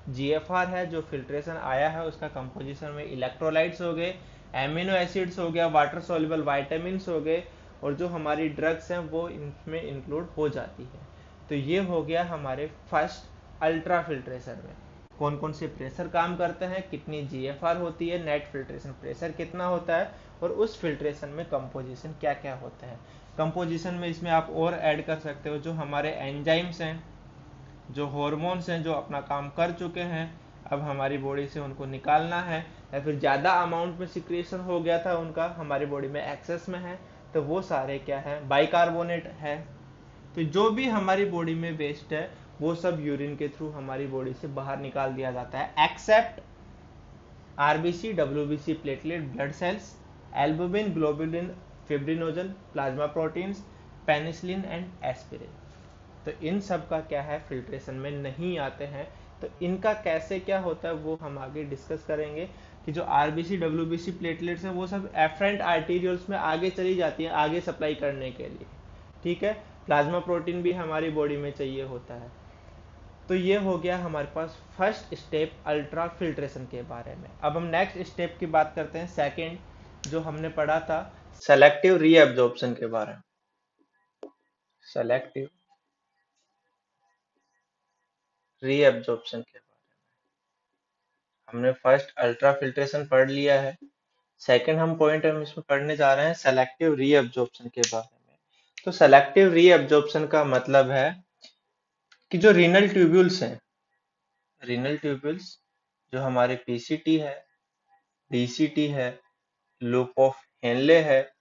जीएफआर है, जो फिल्ट्रेशन आया है, उसका कंपोजिशन में इलेक्ट्रोलाइट्स हो गए, एमिनो एसिड्स हो गया, वाटर सॉल्युबल वाइटामिन हो गए, और जो हमारी ड्रग्स हैं वो इनमें इंक्लूड हो जाती है। तो ये हो गया हमारे फर्स्ट अल्ट्रा फिल्ट्रेशन में कौन कौन से प्रेशर काम करते हैं, कितनी जीएफआर होती है, नेट फिल्ट्रेशन प्रेशर कितना होता है, और उस फिल्ट्रेशन में कंपोजिशन क्या क्या होता है। कंपोजिशन में इसमें आप और ऐड कर सकते हो जो हमारे एंजाइम्स हैं, जो हॉर्मोन्स हैं जो अपना काम कर चुके हैं, अब हमारी बॉडी से उनको निकालना है, या फिर ज़्यादा अमाउंट में सिक्रेशन हो गया था उनका, हमारी बॉडी में एक्सेस में है, तो वो सारे क्या है, बाइकार्बोनेट है। तो जो भी हमारी बॉडी में वेस्ट है वो सब यूरिन के थ्रू हमारी बॉडी से बाहर निकाल दिया जाता है, except RBC, WBC, platelet, blood cells, albumin, globulin, fibrinogen, plasma proteins, penicillin and aspirin. तो इन सब का क्या है, फिल्ट्रेशन में नहीं आते हैं। तो इनका कैसे क्या होता है वो हम आगे डिस्कस करेंगे कि जो आरबीसी, डब्ल्यूबीसी, प्लेटलेट्स है वो सब एफरेंट आर्टीरियल्स में आगे चली जाती है आगे सप्लाई करने के लिए। ठीक है, प्लाज्मा प्रोटीन भी हमारी बॉडी में चाहिए होता है। तो ये हो गया हमारे पास फर्स्ट स्टेप अल्ट्रा फिल्ट्रेशन के बारे में। अब हम नेक्स्ट स्टेप की बात करते हैं, सेकंड जो हमने पढ़ा था सेलेक्टिव रीअब्जॉर्प्शन के बारे में। सेलेक्टिव रीअब्जॉर्प्शन के बारे में हमने फर्स्ट अल्ट्रा फिल्ट्रेशन पढ़ लिया है। सेकंड हम पॉइंट हम इसमें पढ़ने जा रहे हैं सेलेक्टिव रीअब्जॉर्प्शन के बारे में। तो सेलेक्टिव रीअब्जॉर्प्शन का मतलब है कि जो रीनल ट्यूब्यूल्स हैं, रीनल ट्यूब्यूल्स जो हमारे पीसीटी है, डीसीटी है, लूप ऑफ हेनले है,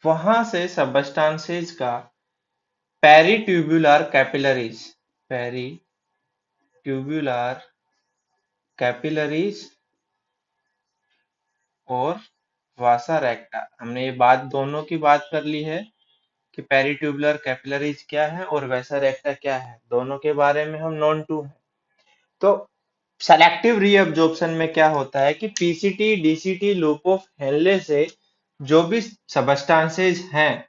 वहां से सबस्टांसेज का पेरिट्यूब्युलर कैपिलरीज, पेरिट्यूब्युलर कैपिलरीज और वासा रेक्टा, हमने ये बात दोनों की बात कर ली है कि पेरिट्यूबुलर कैपिलरीज क्या है और वैसा रेक्टा क्या है, दोनों के बारे में हम नॉन टू है। तो सेलेक्टिव रीअब्जॉर्प्शन में क्या होता है कि PCT, DCT, loop of Henle से जो भी सबस्टांसेज हैं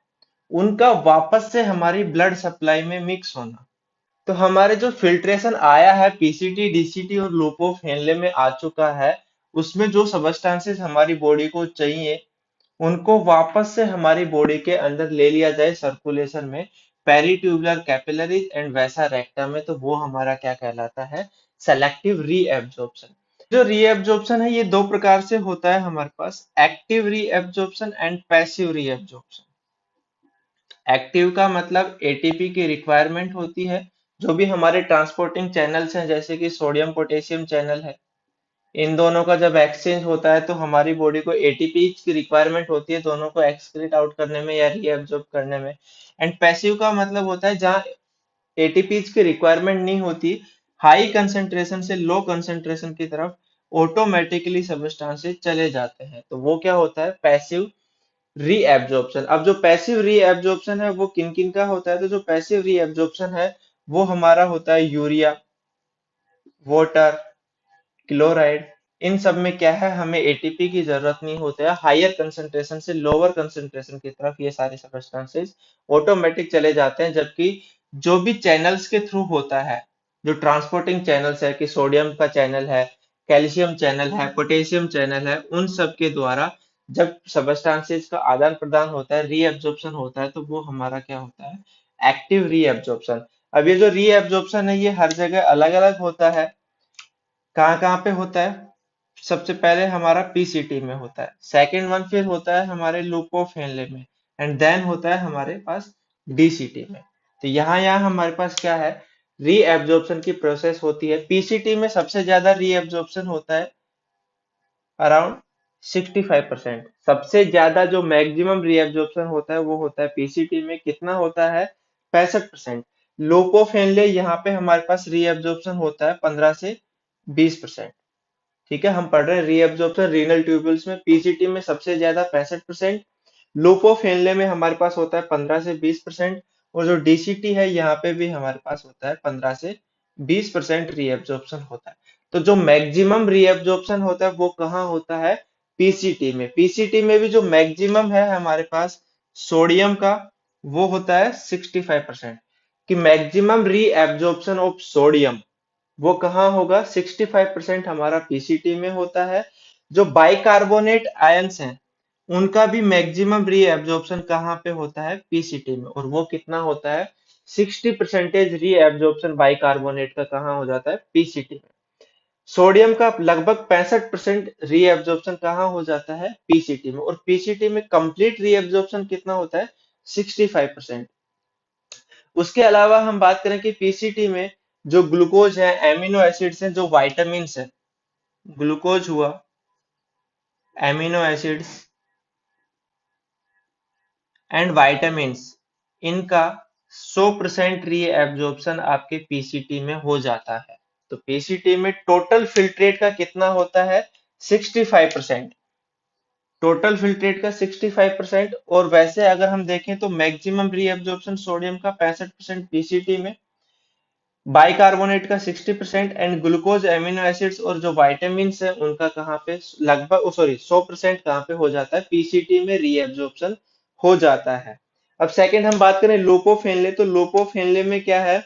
उनका वापस से हमारी ब्लड सप्लाई में मिक्स होना। तो हमारे जो फिल्ट्रेशन आया है पीसीटी, डीसीटी और लूप ऑफ हेनले में आ चुका है, उसमें जो सबस्टांसेस हमारी बॉडी को चाहिए उनको वापस से हमारी बॉडी के अंदर ले लिया जाए सर्कुलेशन में, पेरिट्यूबुलर कैपिलरीज एंड वैसा रेक्टा में, तो वो हमारा क्या कहलाता है, सेलेक्टिव रीएब्जॉर्प्शन। जो रीएब्जॉर्प्शन है ये दो प्रकार से होता है हमारे पास, active reabsorption and passive reabsorption. Active का मतलब एटीपी की रिक्वायरमेंट होती है, जो भी हमारे ट्रांसपोर्टिंग चैनल्स हैं जैसे कि सोडियम पोटेशियम चैनल है, इन दोनों का जब एक्सचेंज होता है तो हमारी बॉडी को एटीपी की रिक्वायरमेंट होती है दोनों को एक्सक्रीट आउट करने में या रीअब्जॉर्ब करने में। एंड पैसिव का मतलब होता है जहाँ एटीपी की रिक्वायरमेंट नहीं होती, हाई कंसेंट्रेशन से लो कंसेंट्रेशन की तरफ ऑटोमेटिकली सब्सटेंसेस चले जाते हैं, तो वो क्या होता है, पैसिव रीएब्जॉर्प्शन। अब जो पैसिव रीएब्जॉर्प्शन है वो किन किन का होता है, तो जो पैसिव रीएब्जॉर्प्शन है वो हमारा होता है यूरिया, वाटर, क्लोराइड, इन सब में क्या है, हमें एटीपी की जरूरत नहीं होता है, हायर कंसंट्रेशन से लोअर कंसंट्रेशन की तरफ ये सारे सब्सटेंसेस ऑटोमेटिक चले जाते हैं। जबकि जो भी चैनल्स के थ्रू होता है, जो ट्रांसपोर्टिंग चैनल्स है कि सोडियम का चैनल है, कैल्शियम चैनल है, पोटेशियम चैनल है, उन सब के द्वारा जब सबस्टांसेस का आदान प्रदान होता है, रीएब्जॉर्प्शन होता है, तो वो हमारा क्या होता है, एक्टिव रीएब्जॉर्प्शन। अब ये जो रीएब्जॉर्प्शन है ये हर जगह अलग अलग होता है। कहाँ कहाँ पे होता है? सबसे पहले हमारा पीसीटी में होता है, सेकंड वन फिर होता है हमारे लुपोफेनले में, एंड देन होता है हमारे पास डीसीटी में। तो यहाँ हमारे पास क्या है, रीएब्जॉर्प्शन की प्रोसेस होती है। पीसीटी में सबसे ज्यादा रीएब्जॉर्प्शन होता है, अराउंड 65%। सबसे ज्यादा जो मैक्सिमम रीएब्जॉर्प्शन होता है वो होता है पीसीटी में, कितना होता है, 65%। लोपोफेनले यहाँ पे हमारे पास रीएब्जॉर्प्शन होता है 15 से 20%। ठीक है, हम पढ़ रहे हैं रीअब्जॉर्प्शन रीनल ट्यूबुल्स में, पीसीटी में सबसे ज्यादा 65%, लोपोफेनले में हमारे पास होता है 15 से 20%, और जो डीसीटी है यहाँ पे भी हमारे पास होता है 15 से 20% रीअब्जॉर्प्शन होता है। तो जो मैक्सिमम रीअब्जॉर्प्शन होता है वो कहाँ होता है, पीसीटी में। पीसीटी में भी जो मैक्सिमम है हमारे पास सोडियम का, वो होता है 65%, कि मैक्सिमम रीअब्जॉर्प्शन ऑफ सोडियम वो कहाँ होगा, 65% हमारा पीसीटी में होता है। जो बाइकार्बोनेट आयंस हैं उनका भी मैक्सिमम रीएब्जॉर्प्शन कहाँ पे होता है, पीसीटी में, और वो कितना होता है, 60% रीएब्जॉर्प्शन बाइकार्बोनेट का कहाँ हो जाता है, पीसीटी में। सोडियम का लगभग 65% रीएब्जॉर्प्शन कहाँ हो जाता है, पीसीटी में, और पीसीटी में कंप्लीट रीएब्जॉर्प्शन कितना होता है, 65%। उसके अलावा हम बात करें कि पीसीटी में जो ग्लूकोज है, एमिनो एसिड्स हैं, जो वाइटामिन है, ग्लूकोज हुआ, एमिनो एसिड्स एंड वाइटामिन, इनका 100% रीएब्जॉर्प्शन आपके पीसीटी में हो जाता है। तो पीसीटी में टोटल फिल्ट्रेट का कितना होता है, 65%। टोटल फिल्ट्रेट का 65%। और वैसे अगर हम देखें तो मैक्सिमम रीएब्जॉर्प्शन सोडियम का 65% पीसीटी में, बाइकार्बोनेट का 60%, एंड ग्लूकोज एमिनो एसिड्स और जो वाइटामिन है उनका कहाँ पे लगभग सॉरी 100% कहाँ पे हो जाता है, पीसीटी में रीएब्जॉर्प्शन हो जाता है। अब सेकंड हम बात करें लोपोफेनले, तो लोपोफेनले में क्या है,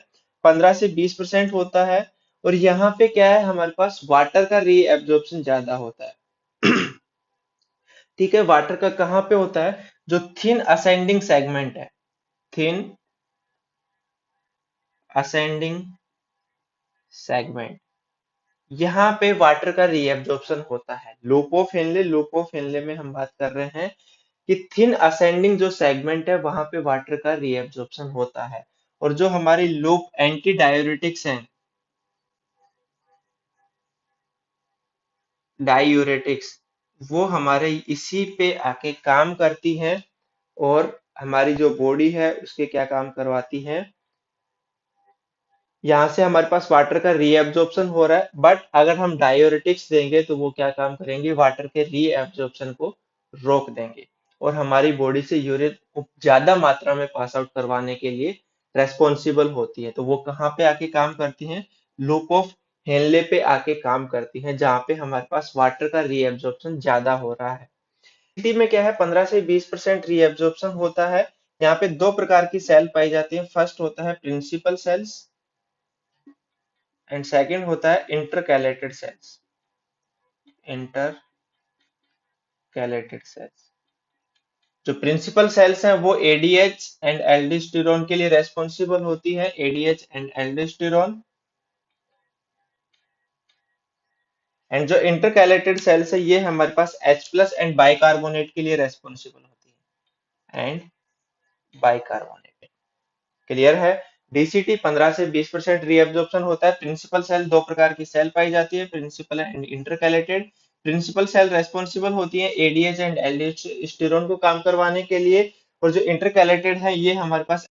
15 से 20% होता है, और यहाँ पे क्या है, हमारे पास वाटर का रीएब्जॉर्प्शन ज्यादा होता है। ठीक है, वाटर का कहाँ पे होता है, जो थिन असेंडिंग सेगमेंट है, थिन असेंडिंग सेगमेंट, यहाँ पे वाटर का रीएब्जॉर्प्शन होता है। लोपोफिनले में हम बात कर रहे हैं कि थिन असेंडिंग जो सेगमेंट है वहां पे वाटर का रीएब्जॉर्प्शन होता है। और जो हमारी लूप एंटी डायूरेटिक्स हैं, डायूरेटिक्स, वो हमारे इसी पे आके काम करती हैं, और हमारी जो बॉडी है उसके क्या काम करवाती है, यहाँ से हमारे पास वाटर का रीएब्जॉर्प्शन हो रहा है, बट अगर हम डायोरेटिक्स देंगे तो वो क्या काम करेंगे, वाटर के रीएब्जॉर्प्शन को रोक देंगे, और हमारी बॉडी से यूरिन को ज्यादा मात्रा में पास आउट करवाने के लिए रेस्पॉन्सिबल होती है। तो वो कहाँ पे आके काम करती हैं, लूप ऑफ हेनले पे आके काम करती हैं, जहाँ पे हमारे पास वाटर का रीएब्जॉर्प्शन ज्यादा हो रहा है। टी में क्या है, 15 से 20% रीएब्जॉर्प्शन होता है। यहाँ पे दो प्रकार की सेल पाई जाती है, फर्स्ट होता है प्रिंसिपल सेल्स, एंड सेकंड होता है इंटरकैलेटेड सेल्स, इंटरकैलेटेड सेल्स। जो प्रिंसिपल सेल्स हैं वो एडीएच एंड एल्डोस्टेरोन के लिए रेस्पॉन्सिबल होती है, एडीएच एंड एल्डोस्टेरोन। एंड जो इंटरकैलेटेड सेल्स है ये हमारे पास H प्लस एंड बाइकार्बोनेट के लिए रेस्पॉन्सिबल होती है, एंड बाइकार्बोनेट। क्लियर है। डीसीटी 15 से 20% रीअब्जॉर्प्शन होता है। प्रिंसिपल सेल दो प्रकार की सेल पाई जाती है, principal and intercalated. Principal cell responsible होती है एडीएच एंड एल्डोस्टेरोन को काम करवाने के लिए, और जो इंटरकैलेटेड है ये हमारे पास।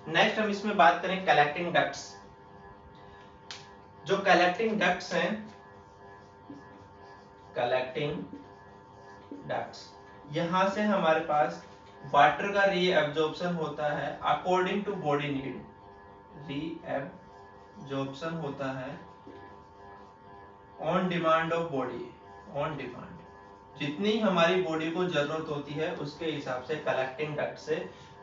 नेक्स्ट हम इसमें बात करें कलेक्टिंग डक्ट्स। जो कलेक्टिंग डक्ट्स हैं, कलेक्टिंग डक्ट्स, यहाँ से हमारे पास वाटर का रीअब्जॉर्प्शन होता है according to body need. Reabsorption होता है on demand of body, on demand, जितनी हमारी बॉडी को जरूरत होती है उसके हिसाब से कलेक्टिंग डक्ट से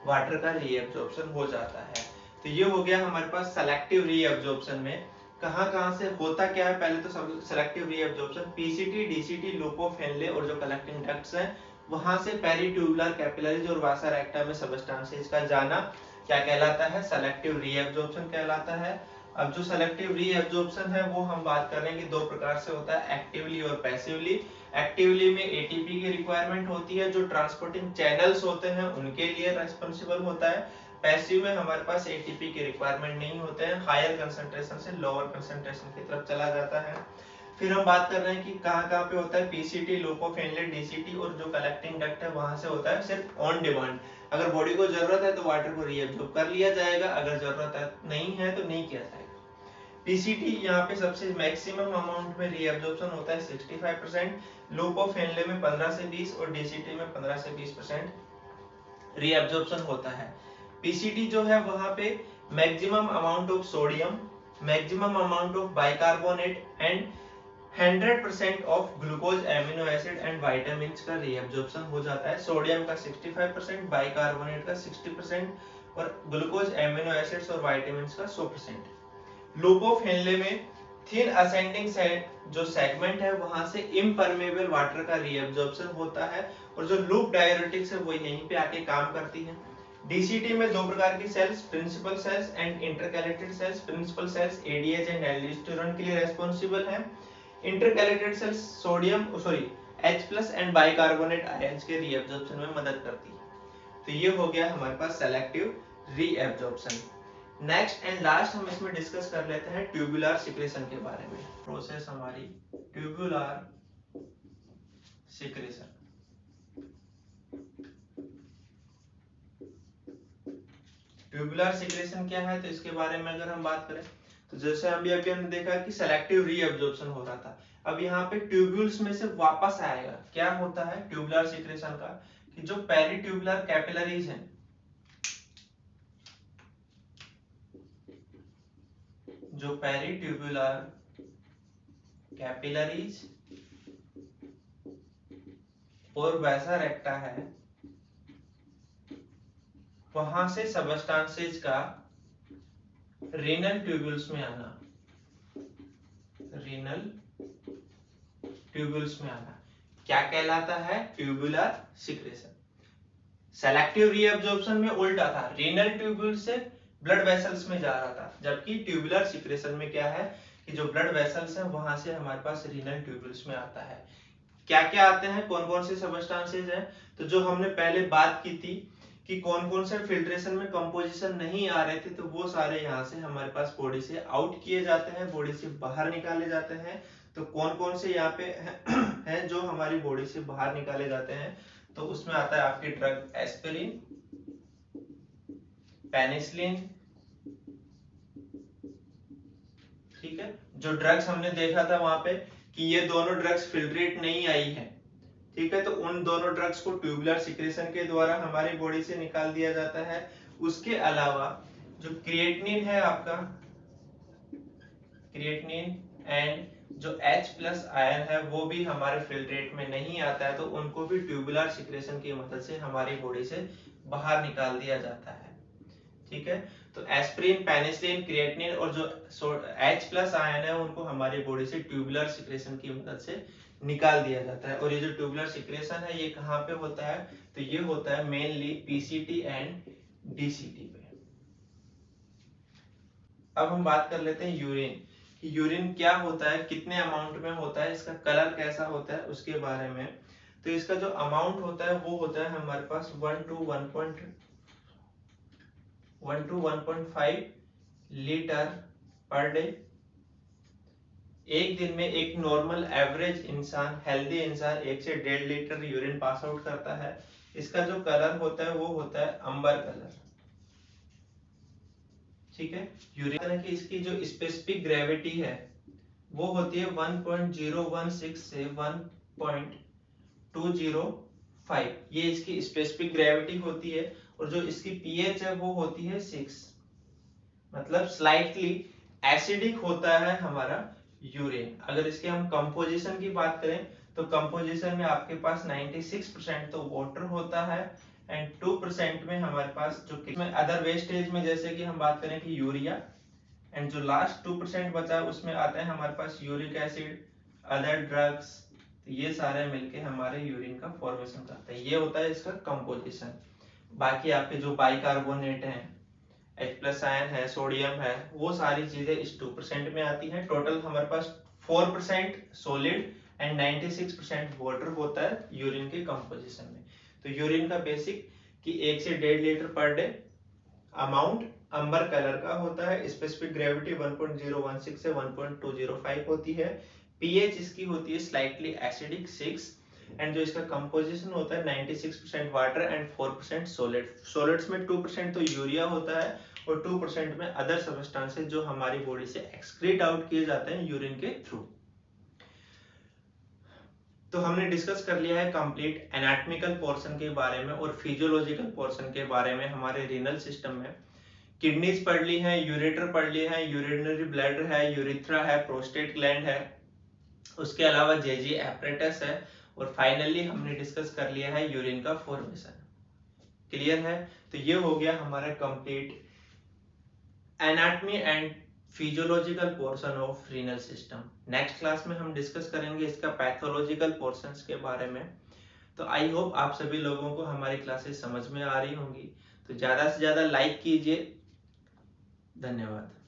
वाटर का रीअब्जॉर्प्शन हो जाता है। तो ये हो गया हमारे पास सेलेक्टिव रीअब्जॉर्प्शन में कहाँ कहाँ से होता क्या है। पहले तो सब selective reabsorption PCT, DCT, loop of Henle और जो कलेक्टिंग डक्ट्स हैं वहां से पेरिट्यूबुलर कैपिलरीज और वासा रेक्टा में सबस्टांसेस का जाना क्या कहलाता है, सेलेक्टिव रीअब्जॉर्प्शन कहलाता है। अब जो सेलेक्टिव रीअब्जॉर्प्शन है वो हम बात कर रहे हैं कि दो प्रकार से होता है, एक्टिवली और पैसिवली। एक्टिवली में एटीपी की रिक्वायरमेंट होती है, जो ट्रांसपोर्टिंग चैनल्स होते हैं उनके लिए रेस्पॉन्सिबल होता है। पैसिव में हमारे पास एटीपी की रिक्वायरमेंट नहीं होते हैं, हायर कंसंट्रेशन से लोअर कंसंट्रेशन की तरफ चला जाता है। फिर हम बात कर रहे हैं कि कहाँ कहाँ पे होता है, PCT, loop of Henle, DCT और जो कलेक्टिंग डक्ट है वहां से होता है सिर्फ ऑन डिमांड। अगर बॉडी को जरूरत है तो वाटर को रीअब्सॉर्ब कर लिया जाएगा, अगर जरूरत है नहीं है तो नहीं किया जाएगा। पीसीटी यहाँ पे सबसे मैक्सिमम अमाउंट में रीअब्सॉर्प्शन होता है 65%, लूप ऑफ हेनले में 15 से 20 और डीसीटी में 15 से 20% रीअब्सॉर्प्शन होता है। पीसीटी जो है वहां पे maximum amount of sodium, maximum amount of bicarbonate and 100% of glucose, amino acid and vitamin का रीअब्सॉर्प्शन हो जाता है। सोडियम का 65%, बाइकार्बोनेट का 60% और ग्लूकोज, एमिनो एसिड्स और विटामिन का 100%। लूप ऑफ हेनले में थिन असेंडिंग जो सेगमेंट है वहां से इम्परमेबल वाटर का रीअब्सॉर्प्शन होता है और जो लूप डाययूरेटिक्स है वो यहीं पे आके काम करती है। डीसीटी में दो प्रकार की cells, principal cells and intercalated cells. Principal cells ADH and aldosterone के लिए रेस्पॉन्सिबल है। Intercalated cells sodium H+ and bicarbonate ions के रीअब्सॉर्प्शन में मदद करती है। तो ये हो गया हमारे पास selective reabsorption. Next and last हम इसमें डिस्कस कर लेते हैं ट्यूबुलर सिक्रेशन के बारे में। प्रोसेस हमारी ट्यूबुलर सिक्रेशन। ट्यूबुलर सिक्रेशन क्या है, तो इसके बारे में अगर हम बात करें तो जैसे अभी अभी हमने देखा कि सेलेक्टिव रीअब्सॉर्प्शन हो रहा था, अब यहाँ पे ट्यूब्यूल्स में से वापस आएगा। क्या होता है ट्यूबुलर सिक्रेशन का, कि जो पेरिट्यूबुलर कैपिलरीज हैं, जो पेरिट्यूबुलर कैपिलरीज और वैसा रेक्टा है वहां से सबस्टांसेज का रीनल ट्यूब्यूल्स में आना, रीनल ट्यूब्यूल्स में आना क्या कहलाता है, ट्यूबुलर सिक्रेशन। सेलेक्टिव रीअब्सॉर्प्शन में उल्टा था, रीनल ट्यूब्यूल से ब्लड वेसल्स में जा रहा था, जबकि ट्यूबुलर सिक्रेशन में क्या है कि जो ब्लड वेसल्स हैं वहां से हमारे पास रीनल ट्यूब्यूल्स में आता है। क्या क्या आते हैं, कौन कौन से सबस्टांसेज हैं, तो जो हमने पहले बात की थी कि कौन कौन से फिल्ट्रेशन में कंपोजिशन नहीं आ रहे थे, तो वो सारे यहाँ से हमारे पास बॉडी से आउट किए जाते हैं, बॉडी से बाहर निकाले जाते हैं। तो कौन कौन से यहाँ पे हैं जो हमारी बॉडी से बाहर निकाले जाते हैं, तो उसमें आता है आपकी ड्रग एस्पिरिन, पेनिसिलिन, ठीक है। जो ड्रग्स हमने देखा था वहां पे कि ये दोनों ड्रग्स फिल्ट्रेट नहीं आई है, ठीक है, तो उन दोनों ड्रग्स को ट्यूबुलर सिक्रेशन के द्वारा हमारी बॉडी से निकाल दिया जाता है। उसके अलावा जो क्रिएटिनिन है आपका, क्रिएटिनिन एंड जो H+ आयन है वो भी हमारे फिल्ट्रेट में नहीं आता है, तो उनको भी ट्यूबुलर सिक्रेशन की मदद से हमारी बॉडी से बाहर निकाल दिया जाता है, ठीक है। तो एस्पिरिन, पेनिसिलिन, क्रिएटिनिन और जो H+ आयन है उनको हमारी बॉडी से ट्यूबुलर सिक्रेशन की मदद से निकाल दिया जाता है। और ये जो ट्यूबुलर सिक्रेशन है ये कहाँ पे होता है, तो ये होता है मेनली पीसीटी एंड डीसीटी पे। अब हम बात कर लेते हैं यूरिन, कि यूरिन क्या होता है, कितने अमाउंट में होता है, इसका कलर कैसा होता है उसके बारे में। तो इसका जो अमाउंट होता है वो होता है हमारे पास 1 to 1.5 लीटर पर डे। एक दिन में एक नॉर्मल एवरेज इंसान, हेल्दी इंसान 1 से 1.5 लीटर यूरिन पास आउट करता है। इसका जो कलर होता है वो होता है अंबर कलर, ठीक है। यूरिन की इसकी जो स्पेसिफिक ग्रेविटी है वो होती है 1.016 से 1.205, ये इसकी स्पेसिफिक ग्रेविटी होती है। और जो इसकी पीएच है वो होती है 6, मतलब स्लाइटली एसिडिक होता है हमारा यूरिन। अगर इसके हम कंपोजिशन की बात करें तो कंपोजिशन में आपके पास 96% तो वाटर होता है एंड 2% में हमारे पास जो में अदर वेस्टेज में जैसे कि हम बात करें कि यूरिया, एंड जो लास्ट 2% बचा है उसमें आते हैं हमारे पास यूरिक एसिड, अदर ड्रग्स। तो ये सारे मिलके हमारे यूरिन का फॉर्मेशन करते हैं। ये होता है इसका कंपोजिशन। बाकी आपके जो बाइकार्बोनेट हैं, H+ आयन है, सोडियम है, वो सारी चीजें इस 2% में आती हैं। टोटल हमारे पास 4% सॉलिड एंड 96% वाटर होता है यूरिन के कंपोजिशन में। तो यूरिन का बेसिक कि 1 से 1.5 लीटर पर डे, अमाउंट अंबर कलर का होता है, स्पेसिफिक ग्रेविटी 1.016 से 1.205 होती है, पीएच इसकी होती है स्लाइटली एसिडिक 6, एंड जो इसका कंपोजिशन होता है 96% वाटर एंड 4% सॉलिड। सॉलिड्स में 2% तो यूरिया होता है और 2% में अदर सब्सटेंसेस जो हमारी बॉडी से एक्सक्रीट आउट किए जाते हैं यूरिन के थ्रू। तो हमने डिस्कस कर लिया है कंप्लीट एनाटॉमिकल पोर्शन के बारे में और फिजियोलॉजिकल पोर्शन के बारे में हमारे रीनल सिस्टम में। किडनीज पढ़ ली है, यूरेटर पढ़ ली है, यूरिनरी ब्लैडर है, यूरिथ्रा है, प्रोस्टेट ग्लैंड है, उसके अलावा जेजी एपरेटस है, और फाइनली हमने डिस्कस कर लिया है यूरिन का फॉर्मेशन। क्लियर है? तो ये हो गया हमारा complete anatomy and physiological portion of renal system. Next class में हम डिस्कस करेंगे इसका पैथोलॉजिकल पोर्शंस के बारे में। तो आई होप आप सभी लोगों को हमारी क्लासेस समझ में आ रही होंगी। तो ज्यादा से ज्यादा लाइक कीजिए। धन्यवाद।